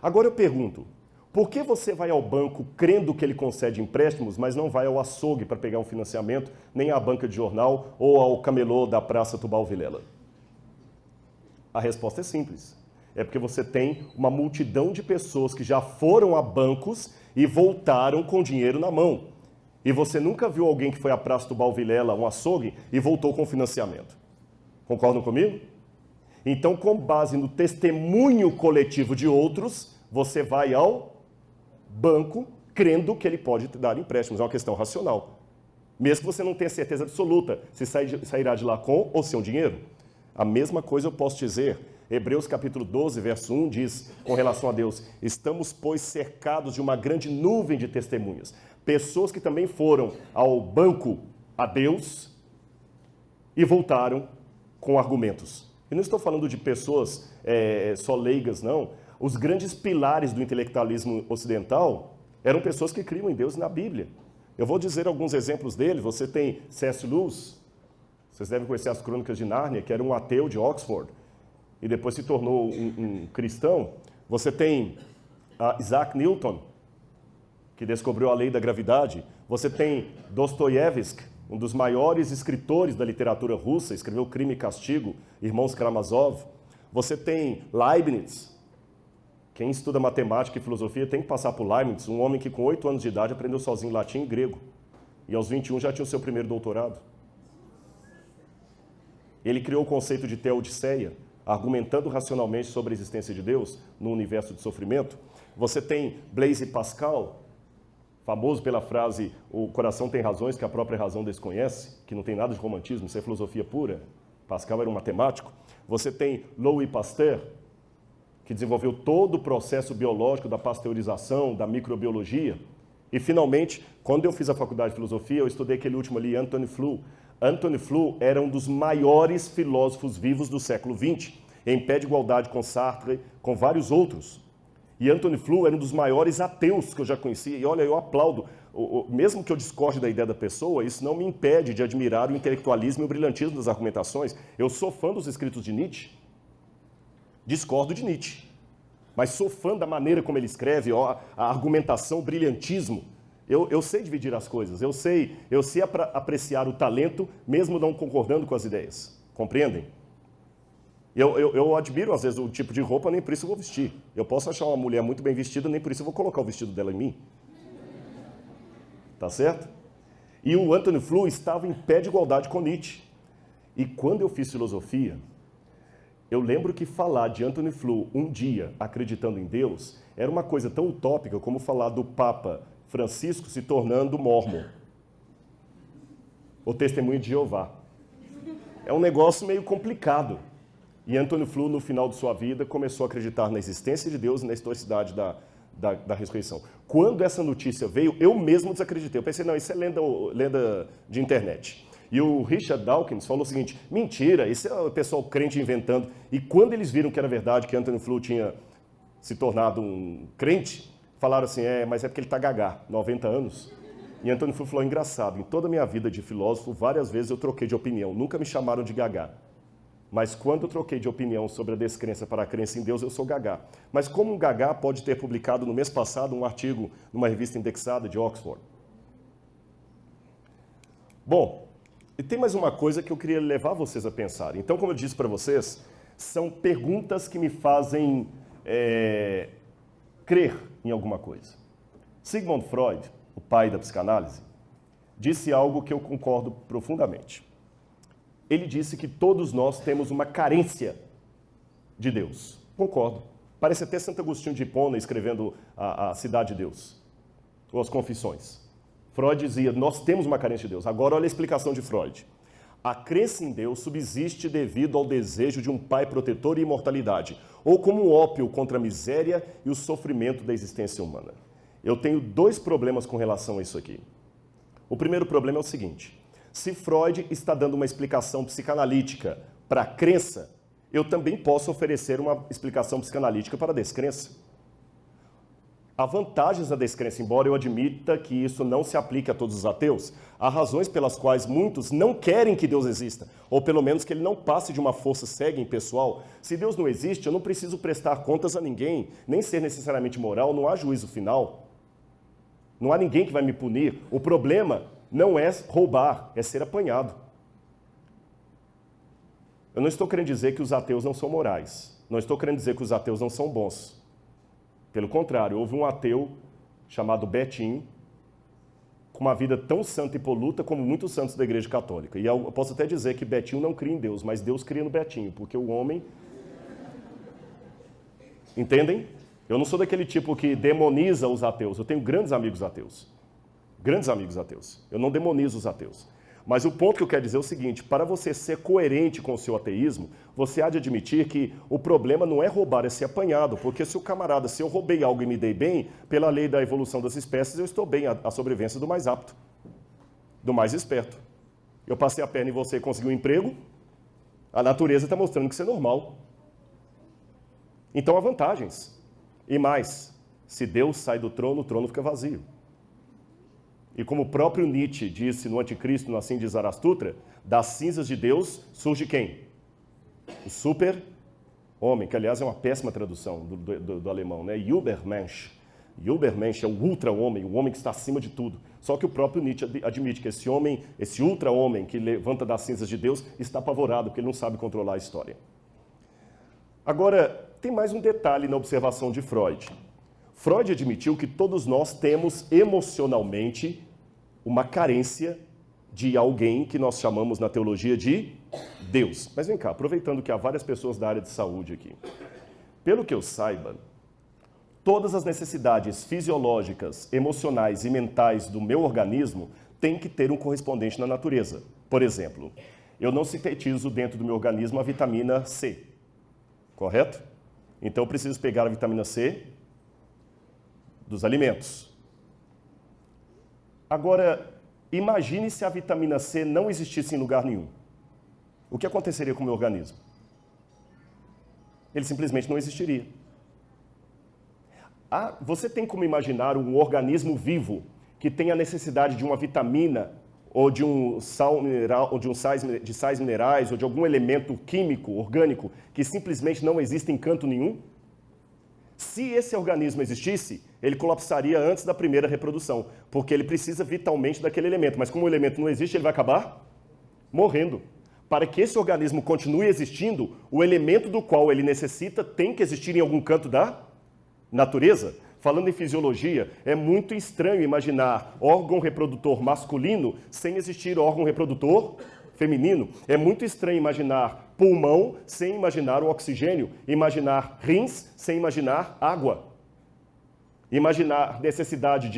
Agora eu pergunto, por que você vai ao banco crendo que ele concede empréstimos, mas não vai ao açougue para pegar um financiamento, nem à banca de jornal ou ao camelô da Praça Tubal Vilela? A resposta é simples. É porque você tem uma multidão de pessoas que já foram a bancos e voltaram com dinheiro na mão. E você nunca viu alguém que foi à Praça Tubal Vilela, um açougue, e voltou com financiamento. Concordam comigo? Então, com base no testemunho coletivo de outros, você vai ao banco crendo que ele pode te dar empréstimos. É uma questão racional. Mesmo que você não tenha certeza absoluta se sairá de lá com ou sem dinheiro. A mesma coisa eu posso dizer. Hebreus capítulo 12, verso 1 diz, com relação a Deus, estamos, pois, cercados de uma grande nuvem de testemunhas. Pessoas que também foram ao banco a Deus e voltaram com argumentos. Eu não estou falando de pessoas só leigas, não. Os grandes pilares do intelectualismo ocidental eram pessoas que criam em Deus e na Bíblia. Eu vou dizer alguns exemplos deles. Você tem C.S. Lewis, vocês devem conhecer as Crônicas de Nárnia, que era um ateu de Oxford, e depois se tornou um cristão. Você tem Isaac Newton, que descobriu a lei da gravidade. Você tem Dostoiévski, um dos maiores escritores da literatura russa, escreveu Crime e Castigo, Irmãos Karamazov. Você tem Leibniz. Quem estuda matemática e filosofia tem que passar por Leibniz, um homem que com 8 anos de idade aprendeu sozinho latim e grego. E aos 21 já tinha o seu primeiro doutorado. Ele criou o conceito de teodiceia, argumentando racionalmente sobre a existência de Deus no universo de sofrimento. Você tem Blaise Pascal, famoso pela frase, o coração tem razões que a própria razão desconhece, que não tem nada de romantismo, isso é filosofia pura. Pascal era um matemático. Você tem Louis Pasteur, que desenvolveu todo o processo biológico da pasteurização, da microbiologia. E, finalmente, quando eu fiz a faculdade de filosofia, eu estudei aquele último ali, Antony Flew. Antony Flew era um dos maiores filósofos vivos do século XX, em pé de igualdade com Sartre, com vários outros. E Antony Flew era um dos maiores ateus que eu já conheci. E olha, eu aplaudo. Mesmo que eu discorde da ideia da pessoa, isso não me impede de admirar o intelectualismo e o brilhantismo das argumentações. Eu sou fã dos escritos de Nietzsche. Discordo de Nietzsche. Mas sou fã da maneira como ele escreve, a argumentação, o brilhantismo. Eu sei dividir as coisas. Eu sei apreciar o talento, mesmo não concordando com as ideias. Compreendem? Eu admiro, às vezes, o tipo de roupa, nem por isso eu vou vestir. Eu posso achar uma mulher muito bem vestida, nem por isso eu vou colocar o vestido dela em mim. Tá certo? E o Antony Flew estava em pé de igualdade com Nietzsche. E quando eu fiz filosofia, eu lembro que falar de Antony Flew um dia acreditando em Deus era uma coisa tão utópica como falar do Papa Francisco se tornando mórmon. O testemunho de Jeová. É um negócio meio complicado. E Antony Flew, no final de sua vida, começou a acreditar na existência de Deus e na historicidade da ressurreição. Quando essa notícia veio, eu mesmo desacreditei. Eu pensei, não, isso é lenda de internet. E o Richard Dawkins falou o seguinte, mentira, isso é o pessoal crente inventando. E quando eles viram que era verdade, que Antony Flew tinha se tornado um crente, falaram assim, mas é porque ele está gagá, 90 anos. E Antony Flew falou, engraçado, em toda a minha vida de filósofo, várias vezes eu troquei de opinião, nunca me chamaram de gagá. Mas quando eu troquei de opinião sobre a descrença para a crença em Deus, eu sou Gagá. Mas como um Gagá pode ter publicado no mês passado um artigo numa revista indexada de Oxford? Bom, e tem mais uma coisa que eu queria levar vocês a pensar. Então, como eu disse para vocês, são perguntas que me fazem crer em alguma coisa. Sigmund Freud, o pai da psicanálise, disse algo que eu concordo profundamente. Ele disse que todos nós temos uma carência de Deus. Concordo. Parece até Santo Agostinho de Hipona escrevendo a Cidade de Deus, ou as Confissões. Freud dizia, nós temos uma carência de Deus. Agora olha a explicação de Freud. A crença em Deus subsiste devido ao desejo de um pai protetor e imortalidade, ou como um ópio contra a miséria e o sofrimento da existência humana. Eu tenho dois problemas com relação a isso aqui. O primeiro problema é o seguinte, se Freud está dando uma explicação psicanalítica para a crença, eu também posso oferecer uma explicação psicanalítica para a descrença. Há vantagens da descrença, embora eu admita que isso não se aplique a todos os ateus. Há razões pelas quais muitos não querem que Deus exista, ou pelo menos que ele não passe de uma força cega e impessoal. Se Deus não existe, eu não preciso prestar contas a ninguém, nem ser necessariamente moral, não há juízo final. Não há ninguém que vai me punir. O problema não é roubar, é ser apanhado. Eu não estou querendo dizer que os ateus não são morais. Não estou querendo dizer que os ateus não são bons. Pelo contrário, houve um ateu chamado Betinho, com uma vida tão santa e poluta como muitos santos da Igreja Católica. E eu posso até dizer que Betinho não cria em Deus, mas Deus cria no Betinho, porque o homem... Entendem? Eu não sou daquele tipo que demoniza os ateus. Eu tenho grandes amigos ateus. Grandes amigos ateus. Eu não demonizo os ateus. Mas o ponto que eu quero dizer é o seguinte, para você ser coerente com o seu ateísmo, você há de admitir que o problema não é roubar, é ser apanhado. Porque se o camarada, se eu roubei algo e me dei bem, pela lei da evolução das espécies, eu estou bem, a sobrevivência do mais apto, do mais esperto. Eu passei a perna em você e consegui um emprego, a natureza está mostrando que isso é normal. Então há vantagens. E mais, se Deus sai do trono, o trono fica vazio. E como o próprio Nietzsche disse no Anticristo, no Assim de Zarastutra, das cinzas de Deus surge quem? O super-homem, que aliás é uma péssima tradução do alemão, né? Übermensch. Übermensch é o ultra-homem, o homem que está acima de tudo. Só que o próprio Nietzsche admite que esse homem, esse ultra-homem que levanta das cinzas de Deus, está apavorado, porque ele não sabe controlar a história. Agora, tem mais um detalhe na observação de Freud. Freud admitiu que todos nós temos emocionalmente uma carência de alguém que nós chamamos na teologia de Deus. Mas vem cá, aproveitando que há várias pessoas da área de saúde aqui. Pelo que eu saiba, todas as necessidades fisiológicas, emocionais e mentais do meu organismo têm que ter um correspondente na natureza. Por exemplo, eu não sintetizo dentro do meu organismo a vitamina C, correto? Então eu preciso pegar a vitamina C dos alimentos. Agora, imagine se a vitamina C não existisse em lugar nenhum. O que aconteceria com o meu organismo? Ele simplesmente não existiria. Você tem como imaginar um organismo vivo que tem a necessidade de uma vitamina ou de um sal mineral, ou de sais minerais, ou de algum elemento químico, orgânico, que simplesmente não existe em canto nenhum? Se esse organismo existisse, ele colapsaria antes da primeira reprodução, porque ele precisa vitalmente daquele elemento. Mas como o elemento não existe, ele vai acabar morrendo. Para que esse organismo continue existindo, o elemento do qual ele necessita tem que existir em algum canto da natureza. Falando em fisiologia, é muito estranho imaginar órgão reprodutor masculino sem existir órgão reprodutor feminino. É muito estranho imaginar pulmão sem imaginar o oxigênio, imaginar rins sem imaginar água, imaginar necessidade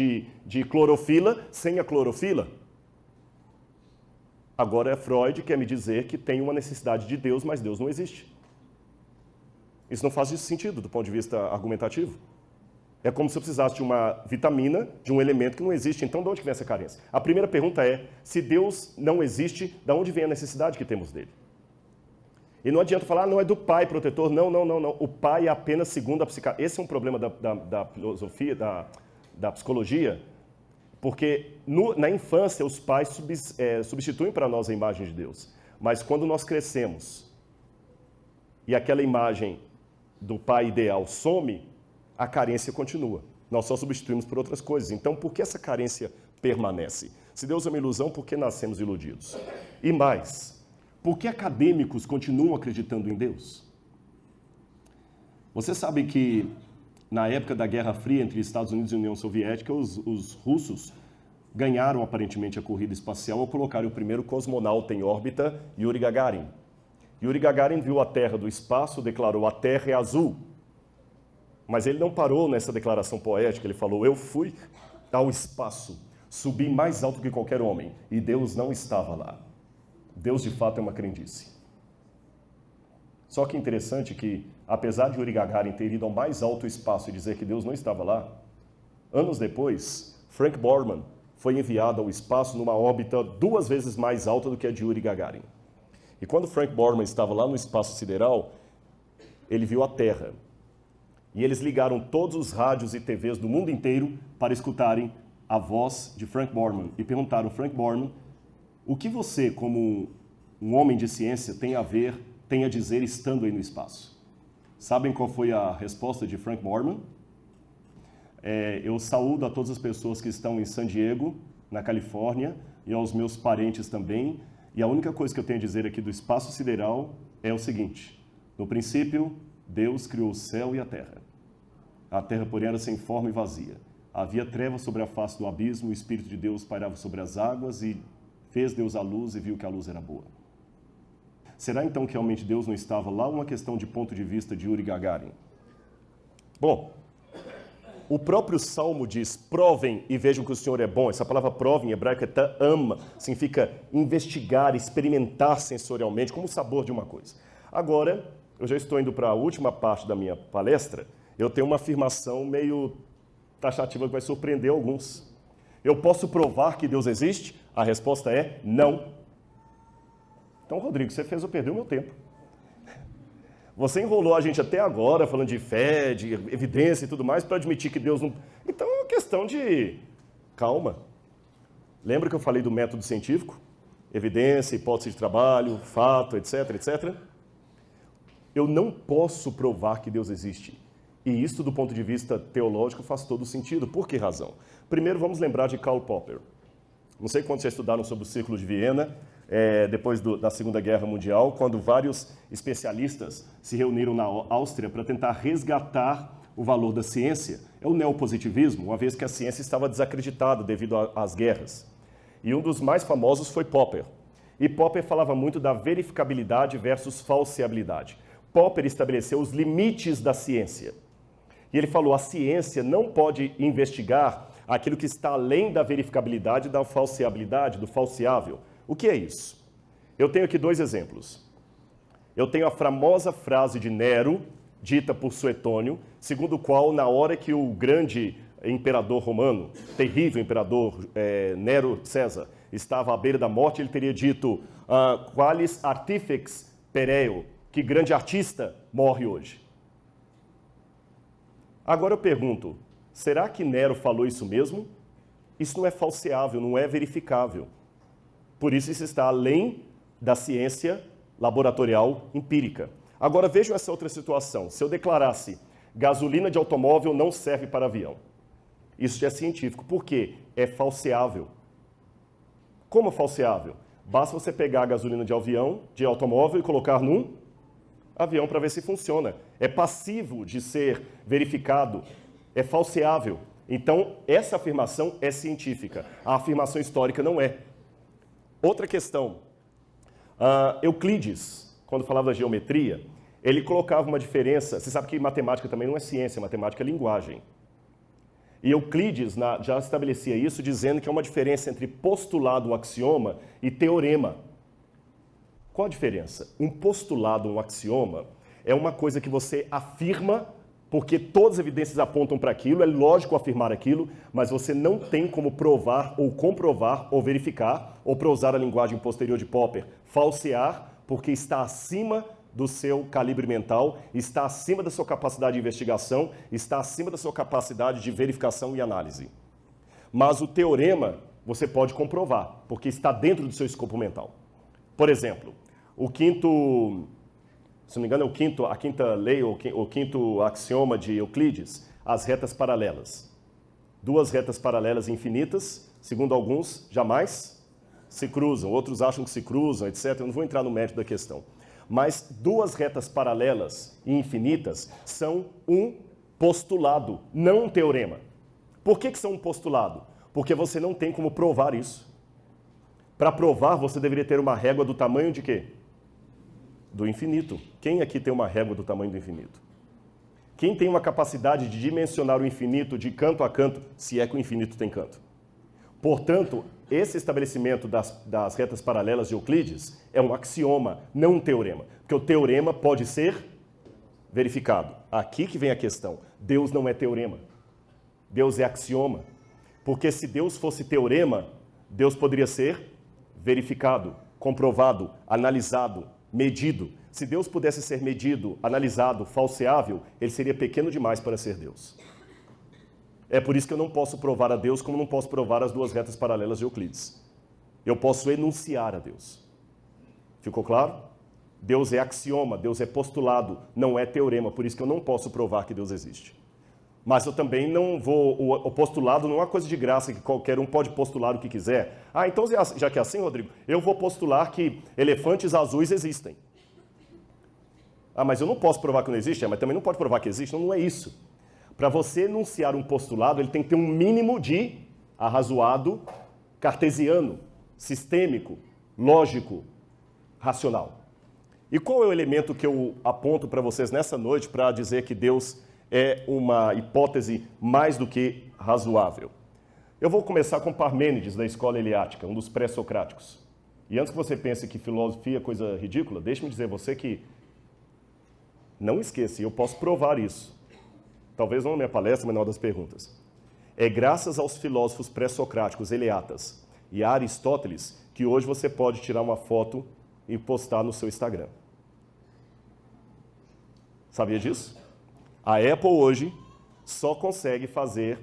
de clorofila sem a clorofila. Agora Freud quer me dizer que tem uma necessidade de Deus, mas Deus não existe. Isso não faz sentido do ponto de vista argumentativo. É como se eu precisasse de uma vitamina, de um elemento que não existe. Então, de onde vem essa carência? A primeira pergunta é, se Deus não existe, de onde vem a necessidade que temos dele? E não adianta falar, não é do pai protetor. Não. O pai é apenas segundo a psicanálise. Esse é um problema da filosofia, da psicologia, porque na infância os pais substituem para nós a imagem de Deus. Mas quando nós crescemos e aquela imagem do pai ideal some, a carência continua. Nós só substituímos por outras coisas. Então, por que essa carência permanece? Se Deus é uma ilusão, por que nascemos iludidos? E mais, por que acadêmicos continuam acreditando em Deus? Você sabe que na época da Guerra Fria entre Estados Unidos e União Soviética, os russos ganharam aparentemente a corrida espacial ao colocarem o primeiro cosmonauta em órbita, Yuri Gagarin. Yuri Gagarin viu a Terra do espaço, declarou: a Terra é azul. Mas ele não parou nessa declaração poética, ele falou: eu fui ao espaço, subi mais alto que qualquer homem, e Deus não estava lá. Deus de fato é uma crendice. Só que interessante que, apesar de Yuri Gagarin ter ido ao mais alto espaço e dizer que Deus não estava lá, anos depois, Frank Borman foi enviado ao espaço numa órbita 2 vezes mais alta do que a de Yuri Gagarin. E quando Frank Borman estava lá no espaço sideral, ele viu a Terra. E eles ligaram todos os rádios e TVs do mundo inteiro para escutarem a voz de Frank Borman. E perguntaram: Frank Borman, o que você, como um homem de ciência, tem a dizer estando aí no espaço? Sabem qual foi a resposta de Frank Borman? Eu saúdo a todas as pessoas que estão em San Diego, na Califórnia, e aos meus parentes também. E a única coisa que eu tenho a dizer aqui do espaço sideral é o seguinte: no princípio, Deus criou o céu e a terra. A terra, porém, era sem forma e vazia. Havia trevas sobre a face do abismo, o Espírito de Deus pairava sobre as águas, e fez Deus a luz e viu que a luz era boa. Será então que realmente Deus não estava lá, ou uma questão de ponto de vista de Yuri Gagarin? Bom, o próprio Salmo diz: provem e vejam que o Senhor é bom. Essa palavra prova em hebraico é ta'am, significa investigar, experimentar sensorialmente, como o sabor de uma coisa. Agora, eu já estou indo para a última parte da minha palestra. Eu tenho uma afirmação meio taxativa que vai surpreender alguns. Eu posso provar que Deus existe? A resposta é não. Então, Rodrigo, você fez eu perder o meu tempo. Você enrolou a gente até agora, falando de fé, de evidência e tudo mais, para admitir que Deus não... Então, é uma questão de calma. Lembra que eu falei do método científico? Evidência, hipótese de trabalho, fato, etc, etc. Eu não posso provar que Deus existe. E isso, do ponto de vista teológico, faz todo sentido. Por que razão? Primeiro, vamos lembrar de Karl Popper. Não sei quantos já estudaram sobre o Círculo de Viena, depois da Segunda Guerra Mundial, quando vários especialistas se reuniram na Áustria para tentar resgatar o valor da ciência. É o neopositivismo, uma vez que a ciência estava desacreditada devido às guerras. E um dos mais famosos foi Popper. E Popper falava muito da verificabilidade versus falseabilidade. Popper estabeleceu os limites da ciência. E ele falou: a ciência não pode investigar aquilo que está além da verificabilidade, da falseabilidade, do falseável. O que é isso? Eu tenho aqui 2 exemplos. Eu tenho a famosa frase de Nero, dita por Suetônio, segundo o qual, na hora que o grande imperador romano, terrível imperador Nero César, estava à beira da morte, ele teria dito: qualis artifex pereo, que grande artista morre hoje. Agora eu pergunto, será que Nero falou isso mesmo? Isso não é falseável, não é verificável. Por isso está além da ciência laboratorial empírica. Agora vejam essa outra situação. Se eu declarasse: gasolina de automóvel não serve para avião. Isso já é científico. Por quê? É falseável. Como falseável? Basta você pegar a gasolina de automóvel e colocar num avião para ver se funciona. É passivo de ser verificado, é falseável. Então, essa afirmação é científica. A afirmação histórica não é. Outra questão. Euclides, quando falava da geometria, ele colocava uma diferença. Você sabe que matemática também não é ciência, matemática é linguagem. E Euclides já estabelecia isso, dizendo que há uma diferença entre postulado, um axioma, e teorema. Qual a diferença? Um postulado, um axioma, é uma coisa que você afirma, porque todas as evidências apontam para aquilo, é lógico afirmar aquilo, mas você não tem como provar, ou comprovar, ou verificar, ou, para usar a linguagem posterior de Popper, falsear, porque está acima do seu calibre mental, está acima da sua capacidade de investigação, está acima da sua capacidade de verificação e análise. Mas o teorema você pode comprovar, porque está dentro do seu escopo mental. Por exemplo, o quinto Se não me engano, é a quinta lei, ou o quinto axioma de Euclides, as retas paralelas. Duas retas paralelas infinitas, segundo alguns, jamais se cruzam. Outros acham que se cruzam, etc. Eu não vou entrar no mérito da questão. Mas duas retas paralelas e infinitas são um postulado, não um teorema. Por que são um postulado? Porque você não tem como provar isso. Para provar, você deveria ter uma régua do tamanho de quê? Do infinito. Quem aqui tem uma régua do tamanho do infinito? Quem tem uma capacidade de dimensionar o infinito de canto a canto, se é que o infinito tem canto? Portanto, esse estabelecimento das retas paralelas de Euclides é um axioma, não um teorema. Porque o teorema pode ser verificado. Aqui que vem a questão. Deus não é teorema. Deus é axioma. Porque se Deus fosse teorema, Deus poderia ser verificado, comprovado, analisado, medido. Se Deus pudesse ser medido, analisado, falseável, ele seria pequeno demais para ser Deus. É por isso que eu não posso provar a Deus como não posso provar as duas retas paralelas de Euclides. Eu posso enunciar a Deus. Ficou claro? Deus é axioma, Deus é postulado, não é teorema, por isso que eu não posso provar que Deus existe. Mas eu também não vou... O postulado não é uma coisa de graça que qualquer um pode postular o que quiser. Ah, então já que é assim, Rodrigo, eu vou postular que elefantes azuis existem. Ah, mas eu não posso provar que não existe? Mas também não pode provar que existe? Não é isso. Para você enunciar um postulado, ele tem que ter um mínimo de arrazoado, cartesiano, sistêmico, lógico, racional. E qual é o elemento que eu aponto para vocês nessa noite para dizer que Deus é uma hipótese mais do que razoável? Eu vou começar com Parmênides, da escola eleática, um dos pré-socráticos. E antes que você pense que filosofia é coisa ridícula, deixe-me dizer a você que, não esqueça, eu posso provar isso. Talvez não na minha palestra, mas na hora das perguntas. É graças aos filósofos pré-socráticos, eleatas, e a Aristóteles, que hoje você pode tirar uma foto e postar no seu Instagram. Sabia disso? A Apple hoje só consegue fazer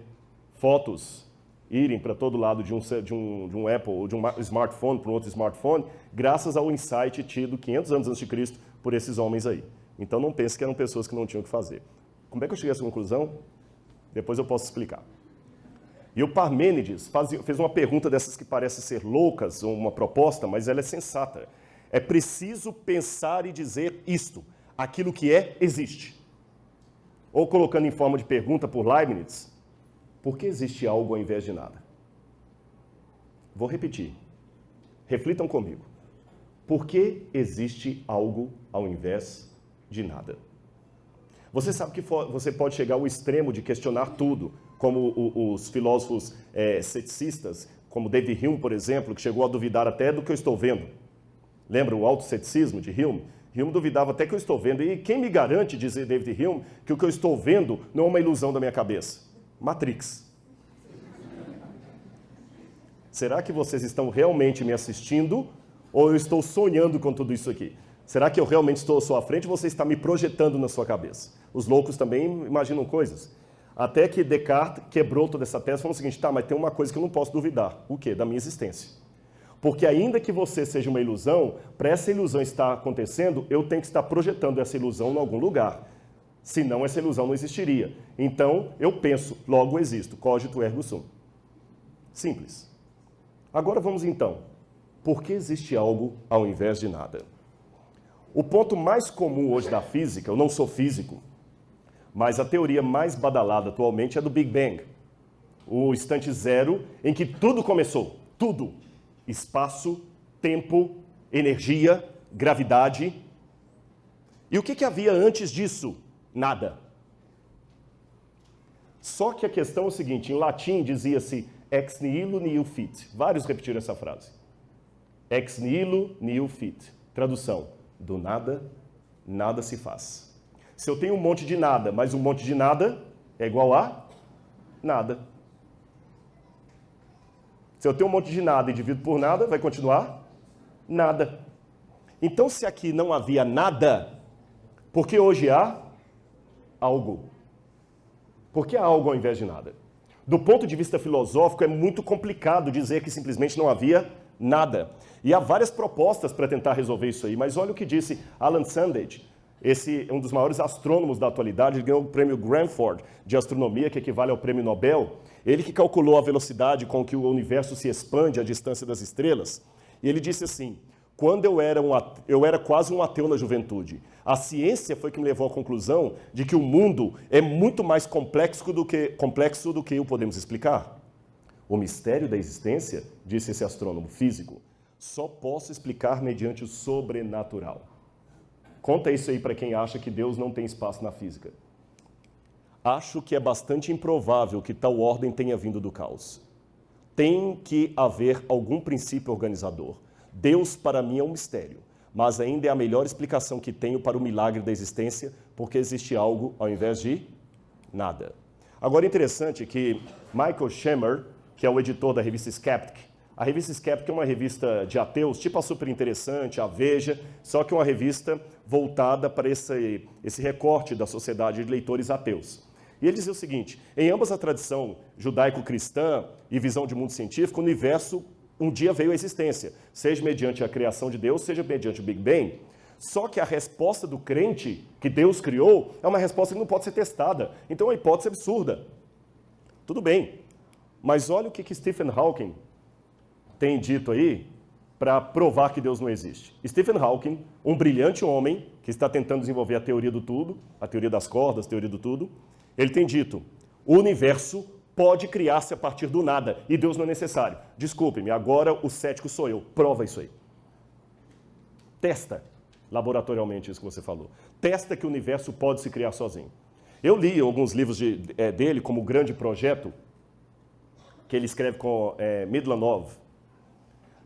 fotos irem para todo lado de um Apple ou de um smartphone para um outro smartphone, graças ao insight tido 500 anos antes de Cristo por esses homens aí. Então não pense que eram pessoas que não tinham o que fazer. Como é que eu cheguei a essa conclusão? Depois eu posso explicar. E o Parmênides fez uma pergunta dessas que parecem ser loucas, ou uma proposta, mas ela é sensata. É preciso pensar e dizer isto. Aquilo que é, existe. Ou colocando em forma de pergunta por Leibniz, por que existe algo ao invés de nada? Vou repetir. Reflitam comigo. Por que existe algo ao invés de nada? Você sabe que você pode chegar ao extremo de questionar tudo, como os filósofos ceticistas, como David Hume, por exemplo, que chegou a duvidar até do que eu estou vendo. Lembra o autoceticismo de Hume? Hume duvidava até que eu estou vendo. E quem me garante, dizer David Hume, que o que eu estou vendo não é uma ilusão da minha cabeça? Matrix. Será que vocês estão realmente me assistindo ou eu estou sonhando com tudo isso aqui? Será que eu realmente estou à sua frente ou você está me projetando na sua cabeça? Os loucos também imaginam coisas. Até que Descartes quebrou toda essa tese e falou o seguinte, tá, mas tem uma coisa que eu não posso duvidar. O quê? Da minha existência. Porque ainda que você seja uma ilusão, para essa ilusão estar acontecendo, eu tenho que estar projetando essa ilusão em algum lugar. Senão essa ilusão não existiria. Então, eu penso, logo existo. Cogito ergo sum. Simples. Agora vamos então. Por que existe algo ao invés de nada? O ponto mais comum hoje da física, eu não sou físico, mas a teoria mais badalada atualmente é do Big Bang. O instante zero em que tudo começou. Tudo. Espaço, tempo, energia, gravidade. E o que havia antes disso? Nada. Só que a questão é o seguinte, em latim dizia-se ex nihilo nihil fit. Vários repetiram essa frase. Ex nihilo nihil fit. Tradução, do nada, nada se faz. Se eu tenho um monte de nada, mas um monte de nada é igual a nada. Se eu tenho um monte de nada e divido por nada, vai continuar nada. Então, se aqui não havia nada, por que hoje há algo? Por que há algo ao invés de nada? Do ponto de vista filosófico, é muito complicado dizer que simplesmente não havia nada. E há várias propostas para tentar resolver isso aí, mas olha o que disse Alan Sandage. esse é um dos maiores astrônomos da atualidade, ele ganhou o prêmio Granford de astronomia, que equivale ao prêmio Nobel. Ele que calculou a velocidade com que o universo se expande à distância das estrelas. E ele disse assim: quando eu era quase um ateu na juventude, a ciência foi que me levou à conclusão de que o mundo é muito mais complexo do que o podemos explicar. O mistério da existência, disse esse astrônomo físico, só posso explicar mediante o sobrenatural. Conta isso aí para quem acha que Deus não tem espaço na física. Acho que é bastante improvável que tal ordem tenha vindo do caos. Tem que haver algum princípio organizador. Deus, para mim, é um mistério, mas ainda é a melhor explicação que tenho para o milagre da existência, porque existe algo ao invés de nada. Agora, interessante que Michael Shemer, que é o editor da revista Skeptic, a revista Skeptic é uma revista de ateus, tipo a Super Interessante, a Veja, só que é uma revista voltada para esse recorte da sociedade de leitores ateus. E ele dizia o seguinte: em ambas a tradição judaico-cristã e visão de mundo científico, o universo um dia veio à existência, seja mediante a criação de Deus, seja mediante o Big Bang. Só que a resposta do crente que Deus criou é uma resposta que não pode ser testada. Então é uma hipótese absurda. Tudo bem, mas olha o que Stephen Hawking tem dito aí para provar que Deus não existe. Stephen Hawking, um brilhante homem que está tentando desenvolver a teoria do tudo, a teoria das cordas, a teoria do tudo, ele tem dito: o universo pode criar-se a partir do nada e Deus não é necessário. Desculpe-me, agora o cético sou eu. Prova isso aí. Testa laboratorialmente isso que você falou. Testa que o universo pode se criar sozinho. Eu li alguns livros dele, como O Grande Projeto, que ele escreve com Midlanov.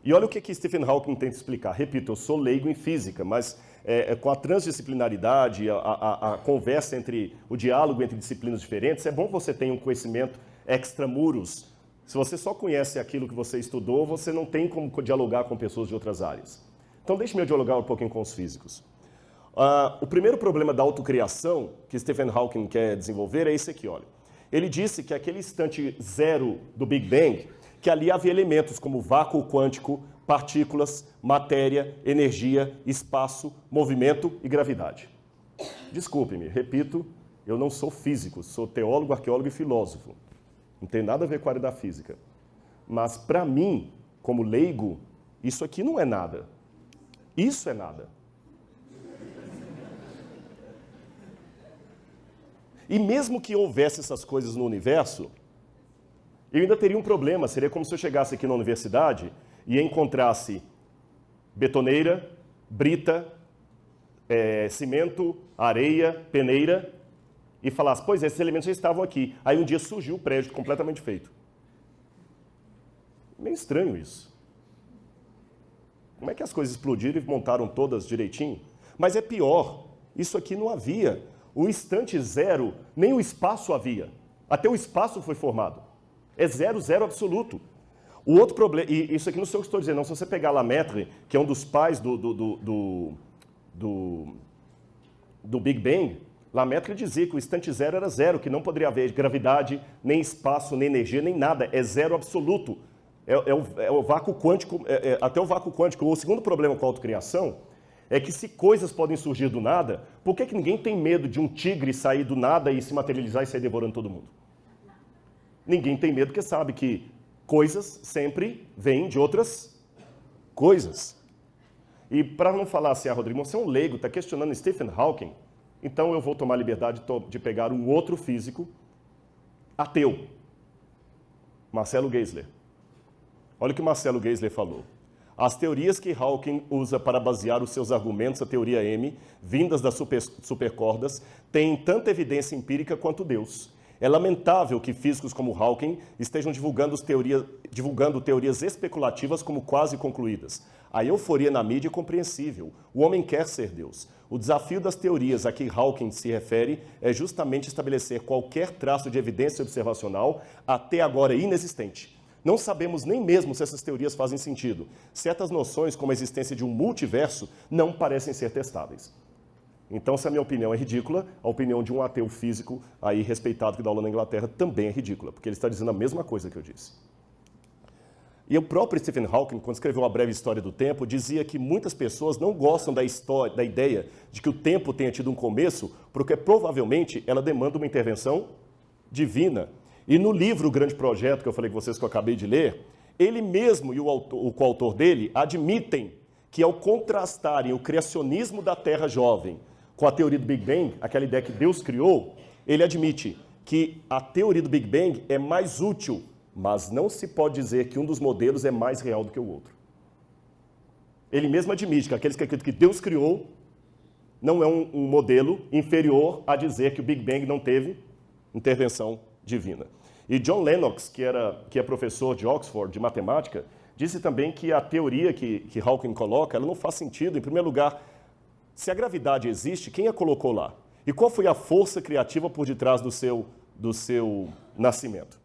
E olha o que Stephen Hawking tenta explicar. Repito, eu sou leigo em física, mas com a transdisciplinaridade, a conversa o diálogo entre disciplinas diferentes, é bom que você tenha um conhecimento extramuros. Se você só conhece aquilo que você estudou, você não tem como dialogar com pessoas de outras áreas. Então, deixe-me dialogar um pouquinho com os físicos. O primeiro problema da autocriação que Stephen Hawking quer desenvolver é esse aqui, olha. Ele disse que aquele instante zero do Big Bang, que ali havia elementos como vácuo quântico, partículas, matéria, energia, espaço, movimento e gravidade. Desculpe-me, repito, eu não sou físico, sou teólogo, arqueólogo e filósofo. Não tem nada a ver com a área da física. Mas, para mim, como leigo, isso aqui não é nada. Isso é nada. E mesmo que houvesse essas coisas no universo, eu ainda teria um problema. Seria como se eu chegasse aqui na universidade e encontrasse betoneira, brita, cimento, areia, peneira, e falasse: pois esses elementos já estavam aqui. Aí um dia surgiu o prédio completamente feito. Meio estranho isso. Como é que as coisas explodiram e montaram todas direitinho? Mas é pior, isso aqui não havia. O instante zero, nem o espaço havia. Até o espaço foi formado. É zero, zero absoluto. O outro problema, e isso aqui não sei o que estou dizendo, não. Se você pegar Lemaitre, que é um dos pais do Big Bang, Lemaitre dizia que o instante zero era zero, que não poderia haver gravidade, nem espaço, nem energia, nem nada. É zero absoluto. É o vácuo quântico, até o vácuo quântico. O segundo problema com a autocriação é que se coisas podem surgir do nada, por que ninguém tem medo de um tigre sair do nada e se materializar e sair devorando todo mundo? Ninguém tem medo porque sabe que coisas sempre vêm de outras coisas. E para não falar assim: Rodrigo, você é um leigo, está questionando Stephen Hawking, então eu vou tomar a liberdade de pegar um outro físico ateu, Marcelo Geisler. Olha o que Marcelo Geisler falou. As teorias que Hawking usa para basear os seus argumentos, a teoria M, vindas das supercordas, têm tanta evidência empírica quanto Deus. É lamentável que físicos como Hawking estejam divulgando teorias especulativas como quase concluídas. A euforia na mídia é compreensível. O homem quer ser Deus. O desafio das teorias a que Hawking se refere é justamente estabelecer qualquer traço de evidência observacional até agora inexistente. Não sabemos nem mesmo se essas teorias fazem sentido. Certas noções, como a existência de um multiverso, não parecem ser testáveis. Então, se a minha opinião é ridícula, a opinião de um ateu físico aí respeitado que dá aula na Inglaterra também é ridícula, porque ele está dizendo a mesma coisa que eu disse. E o próprio Stephen Hawking, quando escreveu A Breve História do Tempo, dizia que muitas pessoas não gostam da ideia de que o tempo tenha tido um começo, porque provavelmente ela demanda uma intervenção divina. E no livro O Grande Projeto, que eu falei com vocês que eu acabei de ler, ele mesmo e o coautor dele admitem que ao contrastarem o criacionismo da Terra jovem com a teoria do Big Bang, aquela ideia que Deus criou, ele admite que a teoria do Big Bang é mais útil, mas não se pode dizer que um dos modelos é mais real do que o outro. Ele mesmo admite que aqueles que acreditam que Deus criou não é um modelo inferior a dizer que o Big Bang não teve intervenção divina. E John Lennox, que é professor de Oxford de matemática, disse também que a teoria que Hawking coloca, ela não faz sentido. Em primeiro lugar, se a gravidade existe, quem a colocou lá? E qual foi a força criativa por detrás do seu nascimento?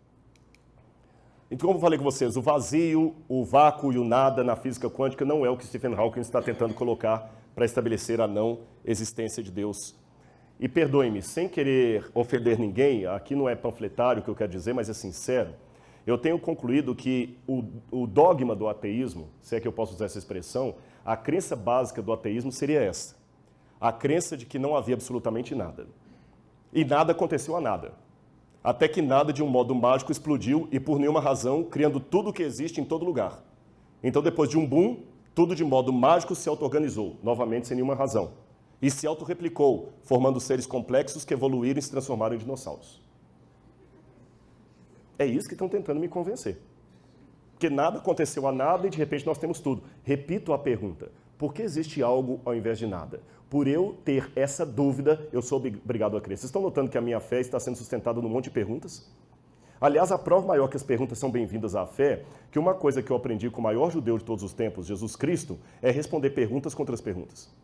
Então, como eu falei com vocês, o vazio, o vácuo e o nada na física quântica não é o que Stephen Hawking está tentando colocar para estabelecer a não existência de Deus. E perdoe-me, sem querer ofender ninguém, aqui não é panfletário o que eu quero dizer, mas é sincero, eu tenho concluído que o dogma do ateísmo, se é que eu posso usar essa expressão, a crença básica do ateísmo seria essa. A crença de que não havia absolutamente nada. E nada aconteceu a nada. Até que nada, de um modo mágico, explodiu e por nenhuma razão, criando tudo o que existe em todo lugar. Então, depois de um boom, tudo de modo mágico se auto-organizou, novamente sem nenhuma razão. E se auto-replicou, formando seres complexos que evoluíram e se transformaram em dinossauros. É isso que estão tentando me convencer. Porque nada aconteceu a nada e de repente nós temos tudo. Repito a pergunta, por que existe algo ao invés de nada? Por eu ter essa dúvida, eu sou obrigado a crer. Vocês estão notando que a minha fé está sendo sustentada num monte de perguntas? Aliás, a prova maior que as perguntas são bem-vindas à fé, que uma coisa que eu aprendi com o maior judeu de todos os tempos, Jesus Cristo, é responder perguntas contra as perguntas.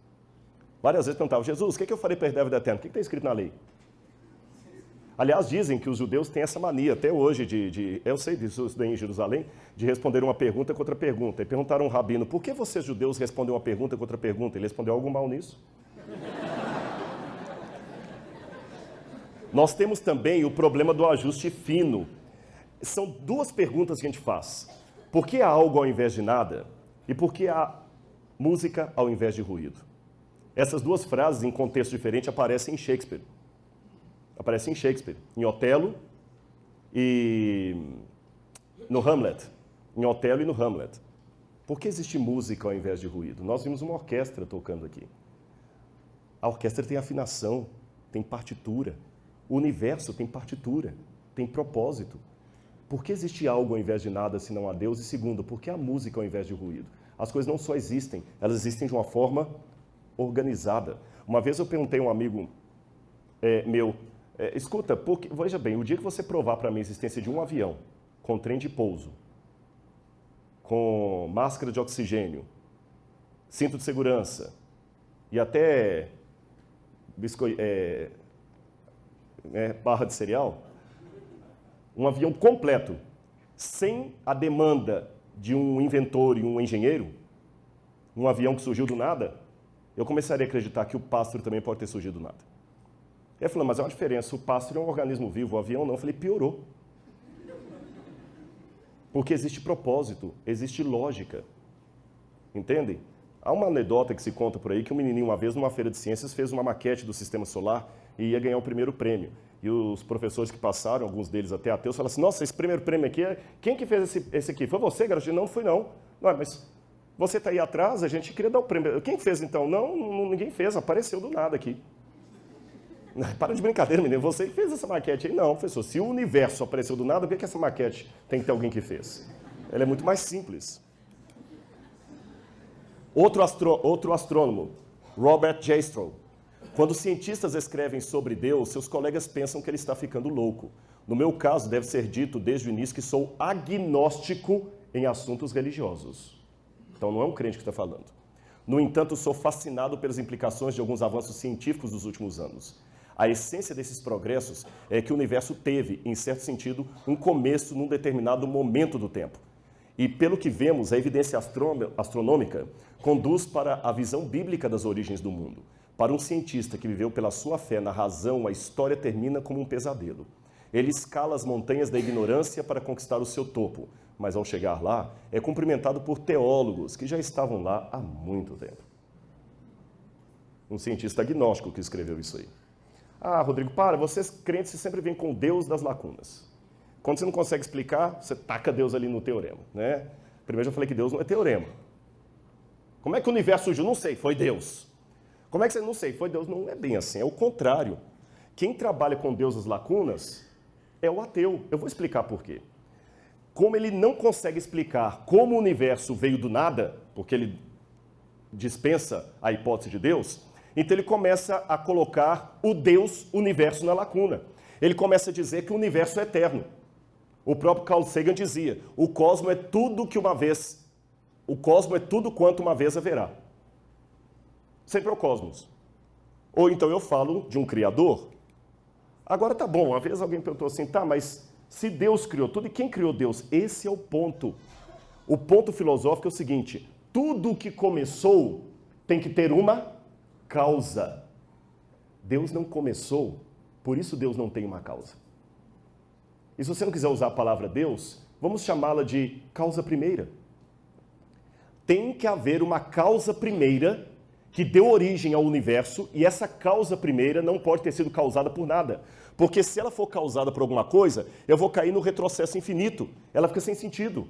Várias vezes perguntavam, Jesus, o que eu farei para herdar a vida eterna? O que está escrito na lei? Aliás, dizem que os judeus têm essa mania, até hoje, eu sei disso, eu estudei em Jerusalém, de responder uma pergunta contra pergunta. E perguntaram a um rabino, por que vocês judeus respondem uma pergunta contra pergunta? Ele respondeu algo mal nisso. Nós temos também o problema do ajuste fino. São duas perguntas que a gente faz. Por que há algo ao invés de nada? E por que há música ao invés de ruído? Essas duas frases, em contexto diferente, aparecem em Shakespeare. Aparecem em Shakespeare, em Otelo e no Hamlet. Em Otelo e no Hamlet. Por que existe música ao invés de ruído? Nós vimos uma orquestra tocando aqui. A orquestra tem afinação, tem partitura. O universo tem partitura, tem propósito. Por que existe algo ao invés de nada, se não há Deus? E segundo, por que há música ao invés de ruído? As coisas não só existem, elas existem de uma forma organizada. Uma vez eu perguntei a um amigo meu, escuta, veja bem, o dia que você provar para mim a existência de um avião com trem de pouso, com máscara de oxigênio, cinto de segurança e até barra de cereal, um avião completo, sem a demanda de um inventor e um engenheiro, um avião que surgiu do nada, eu começaria a acreditar que o pássaro também pode ter surgido do nada. Ele falou, mas é uma diferença, o pássaro é um organismo vivo, o avião não. Eu falei, piorou. Porque existe propósito, existe lógica. Entendem? Há uma anedota que se conta por aí que um menininho, uma vez, numa feira de ciências, fez uma maquete do sistema solar e ia ganhar o primeiro prêmio. E os professores que passaram, alguns deles até ateus, falaram assim, nossa, esse primeiro prêmio aqui, quem que fez esse aqui? Foi você, garoto? Não, fui não. Não, mas você está aí atrás, a gente queria dar o prêmio. Quem fez então? Não, ninguém fez, apareceu do nada aqui. Para de brincadeira, menino, você que fez essa maquete aí? Não, professor, se o universo apareceu do nada, por que essa maquete tem que ter alguém que fez? Ela é muito mais simples. Outro astrônomo, Robert Jastrow. Quando cientistas escrevem sobre Deus, seus colegas pensam que ele está ficando louco. No meu caso, deve ser dito desde o início que sou agnóstico em assuntos religiosos. Então não é um crente que está falando. No entanto, sou fascinado pelas implicações de alguns avanços científicos dos últimos anos. A essência desses progressos é que o universo teve, em certo sentido, um começo num determinado momento do tempo. E, pelo que vemos, a evidência astronômica conduz para a visão bíblica das origens do mundo. Para um cientista que viveu pela sua fé na razão, a história termina como um pesadelo. Ele escala as montanhas da ignorância para conquistar o seu topo, mas ao chegar lá, é cumprimentado por teólogos que já estavam lá há muito tempo. Um cientista agnóstico que escreveu isso aí. Ah, Rodrigo, vocês crentes sempre vêm com o Deus das lacunas. Quando você não consegue explicar, você taca Deus ali no teorema, né? Primeiro eu já falei que Deus não é teorema. Como é que o universo surgiu? Não sei, foi Deus. Como é que você não sei? Foi Deus. Não é bem assim, é o contrário. Quem trabalha com Deus das lacunas é o ateu. Eu vou explicar por quê. Como ele não consegue explicar como o universo veio do nada, porque ele dispensa a hipótese de Deus, então ele começa a colocar o Deus, o universo na lacuna. Ele começa a dizer que o universo é eterno. O próprio Carl Sagan dizia, o cosmo é tudo quanto uma vez haverá. Sempre é o cosmos. Ou então eu falo de um criador. Agora tá bom, uma vez alguém perguntou assim, tá, mas se Deus criou tudo, e quem criou Deus? Esse é o ponto. O ponto filosófico é o seguinte, tudo que começou tem que ter uma causa. Deus não começou, por isso Deus não tem uma causa. E se você não quiser usar a palavra Deus, vamos chamá-la de causa primeira. Tem que haver uma causa primeira que deu origem ao universo, e essa causa primeira não pode ter sido causada por nada. Porque se ela for causada por alguma coisa, eu vou cair no retrocesso infinito. Ela fica sem sentido.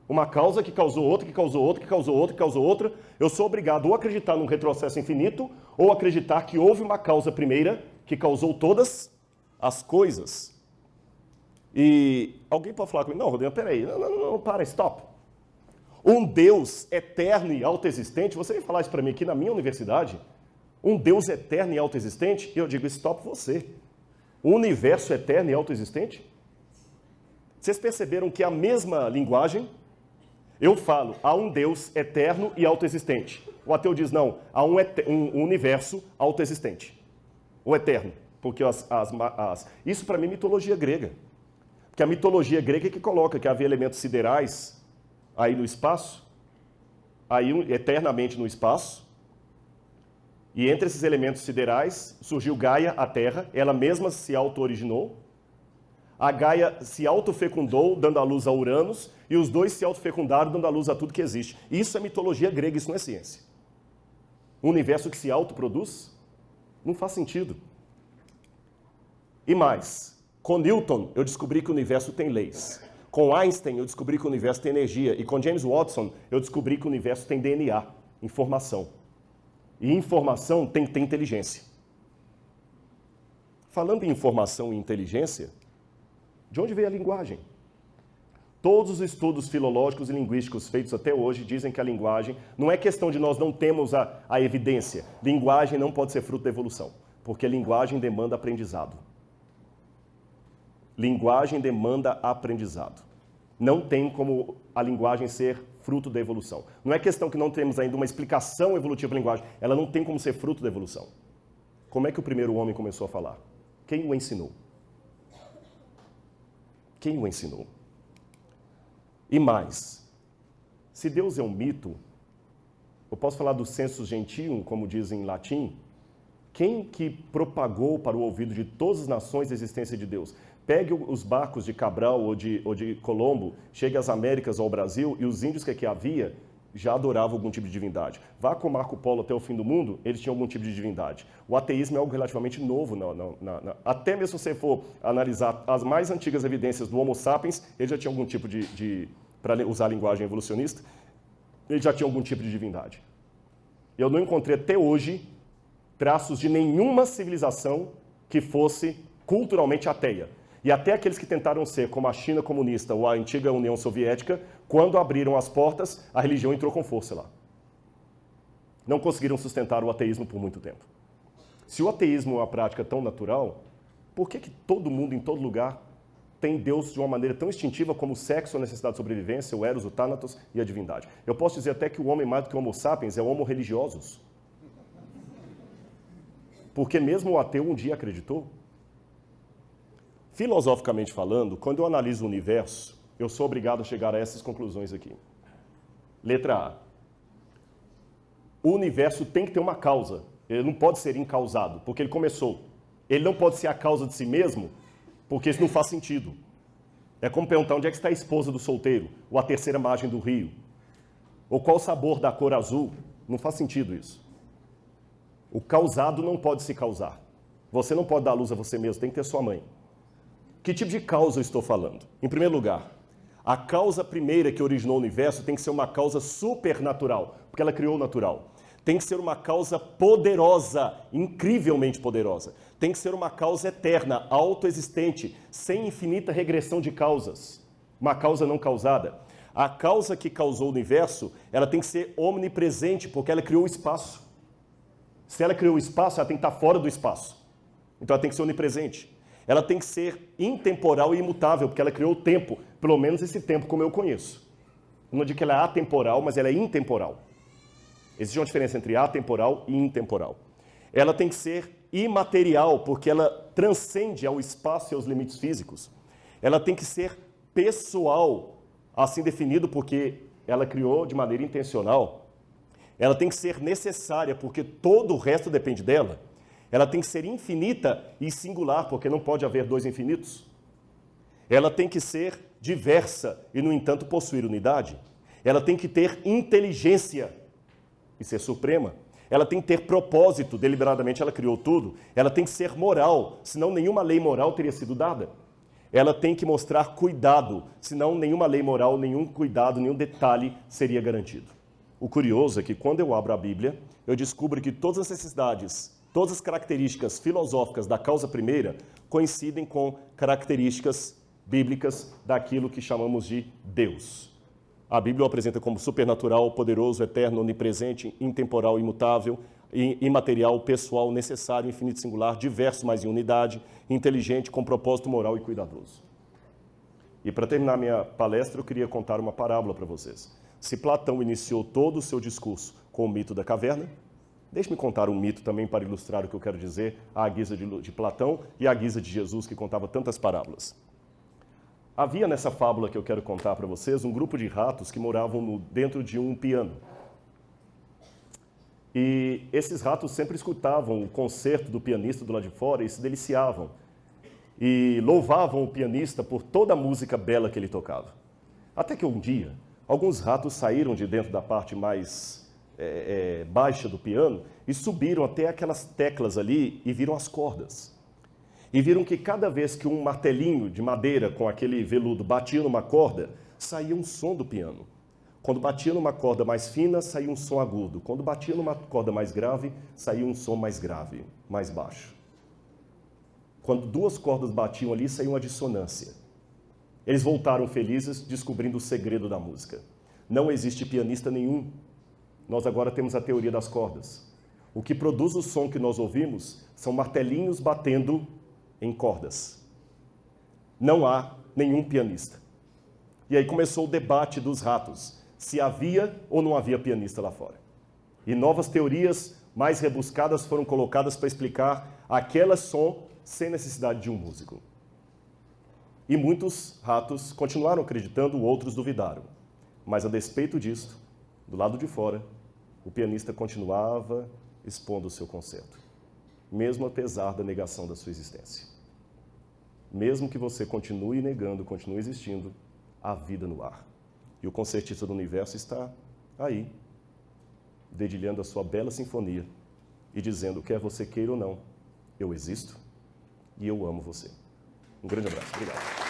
Uma causa que causou outra, que causou outra, que causou outra, que causou outra. Eu sou obrigado ou a acreditar num retrocesso infinito, ou acreditar que houve uma causa primeira que causou todas as coisas. E alguém pode falar comigo, não, Rodrigo, peraí, não, para, stop. Um Deus eterno e autoexistente, você vem falar isso para mim aqui na minha universidade? Um Deus eterno e autoexistente? E eu digo, stop você. O universo eterno e autoexistente? Vocês perceberam que é a mesma linguagem? Eu falo, há um Deus eterno e autoexistente. O ateu diz, não, há um universo autoexistente. O eterno. Porque isso para mim é mitologia grega. Porque a mitologia grega é que coloca que havia elementos siderais aí no espaço, aí eternamente no espaço, e entre esses elementos siderais surgiu Gaia, a Terra, ela mesma se auto-originou, a Gaia se autofecundou, dando à luz a Uranus, e os dois se autofecundaram, dando à luz a tudo que existe. Isso é mitologia grega, isso não é ciência. Um universo que se autoproduz não faz sentido. E mais, com Newton eu descobri que o universo tem leis. Com Einstein eu descobri que o universo tem energia. E com James Watson eu descobri que o universo tem DNA, informação. E informação tem que ter inteligência. Falando em informação e inteligência, de onde veio a linguagem? Todos os estudos filológicos e linguísticos feitos até hoje dizem que a linguagem não é questão de nós não termos a evidência. Linguagem não pode ser fruto da evolução, porque linguagem demanda aprendizado. Linguagem demanda aprendizado. Não tem como a linguagem ser fruto da evolução. Não é questão que não temos ainda uma explicação evolutiva para a linguagem. Ela não tem como ser fruto da evolução. Como é que o primeiro homem começou a falar? Quem o ensinou? Quem o ensinou? E mais, se Deus é um mito, eu posso falar do sensus gentium, como dizem em latim, quem que propagou para o ouvido de todas as nações a existência de Deus? Pegue os barcos de Cabral ou de Colombo, chegue às Américas ou ao Brasil, e os índios que aqui havia já adoravam algum tipo de divindade. Vá com Marco Polo até o fim do mundo, eles tinham algum tipo de divindade. O ateísmo é algo relativamente novo. Até mesmo se você for analisar as mais antigas evidências do Homo sapiens, ele já tinha algum tipo para usar a linguagem evolucionista, ele já tinha algum tipo de divindade. Eu não encontrei até hoje traços de nenhuma civilização que fosse culturalmente ateia. E até aqueles que tentaram ser, como a China comunista ou a antiga União Soviética, quando abriram as portas, a religião entrou com força lá. Não conseguiram sustentar o ateísmo por muito tempo. Se o ateísmo é uma prática tão natural, por que todo mundo, em todo lugar, tem Deus de uma maneira tão instintiva como o sexo, a necessidade de sobrevivência, o eros, o thanatos e a divindade? Eu posso dizer até que o homem, mais do que o homo sapiens, é o homo religiosus. Porque mesmo o ateu um dia acreditou. Filosoficamente falando, quando eu analiso o universo, eu sou obrigado a chegar a essas conclusões aqui. Letra A. O universo tem que ter uma causa. Ele não pode ser incausado, porque ele começou. Ele não pode ser a causa de si mesmo, porque isso não faz sentido. É como perguntar onde é que está a esposa do solteiro, ou a terceira margem do rio, ou qual o sabor da cor azul. Não faz sentido isso. O causado não pode se causar. Você não pode dar luz a você mesmo, tem que ter sua mãe. Que tipo de causa eu estou falando? Em primeiro lugar, a causa primeira que originou o universo tem que ser uma causa supernatural, porque ela criou o natural. Tem que ser uma causa poderosa, incrivelmente poderosa. Tem que ser uma causa eterna, autoexistente, sem infinita regressão de causas. Uma causa não causada. A causa que causou o universo, ela tem que ser omnipresente, porque ela criou o espaço. Se ela criou o espaço, ela tem que estar fora do espaço. Então ela tem que ser onipresente. Ela tem que ser intemporal e imutável, porque ela criou o tempo, pelo menos esse tempo como eu conheço. Eu não digo que ela é atemporal, mas ela é intemporal. Existe uma diferença entre atemporal e intemporal. Ela tem que ser imaterial, porque ela transcende ao espaço e aos limites físicos. Ela tem que ser pessoal, assim definido, porque ela criou de maneira intencional. Ela tem que ser necessária, porque todo o resto depende dela. Ela tem que ser infinita e singular, porque não pode haver dois infinitos. Ela tem que ser diversa e, no entanto, possuir unidade. Ela tem que ter inteligência e ser suprema. Ela tem que ter propósito, deliberadamente ela criou tudo. Ela tem que ser moral, senão nenhuma lei moral teria sido dada. Ela tem que mostrar cuidado, senão nenhuma lei moral, nenhum cuidado, nenhum detalhe seria garantido. O curioso é que quando eu abro a Bíblia, eu descubro que todas as necessidades, todas as características filosóficas da causa primeira coincidem com características bíblicas daquilo que chamamos de Deus. A Bíblia o apresenta como supernatural, poderoso, eterno, onipresente, intemporal, imutável, imaterial, pessoal, necessário, infinito, singular, diverso, mas em unidade, inteligente, com propósito moral e cuidadoso. E para terminar minha palestra, eu queria contar uma parábola para vocês. Se Platão iniciou todo o seu discurso com o mito da caverna, deixe-me contar um mito também para ilustrar o que eu quero dizer, à guisa de Platão e à guisa de Jesus, que contava tantas parábolas. Havia nessa fábula que eu quero contar para vocês um grupo de ratos que moravam dentro de um piano. E esses ratos sempre escutavam o concerto do pianista do lado de fora e se deliciavam. E louvavam o pianista por toda a música bela que ele tocava. Até que um dia, alguns ratos saíram de dentro da parte mais baixa do piano e subiram até aquelas teclas ali e viram as cordas. E viram que cada vez que um martelinho de madeira com aquele veludo batia numa corda, saía um som do piano. Quando batia numa corda mais fina, saía um som agudo. Quando batia numa corda mais grave, saía um som mais grave, mais baixo. Quando duas cordas batiam ali, saía uma dissonância. Eles voltaram felizes, descobrindo o segredo da música. Não existe pianista nenhum. Nós agora temos a teoria das cordas. O que produz o som que nós ouvimos são martelinhos batendo em cordas. Não há nenhum pianista. E aí começou o debate dos ratos, se havia ou não havia pianista lá fora. E novas teorias mais rebuscadas foram colocadas para explicar aquele som sem necessidade de um músico. E muitos ratos continuaram acreditando, outros duvidaram. Mas a despeito disto, do lado de fora, o pianista continuava expondo o seu concerto, mesmo apesar da negação da sua existência. Mesmo que você continue negando, continue existindo, há vida no ar. E o concertista do universo está aí, dedilhando a sua bela sinfonia e dizendo, quer você queira ou não, eu existo e eu amo você. Um grande abraço. Obrigado.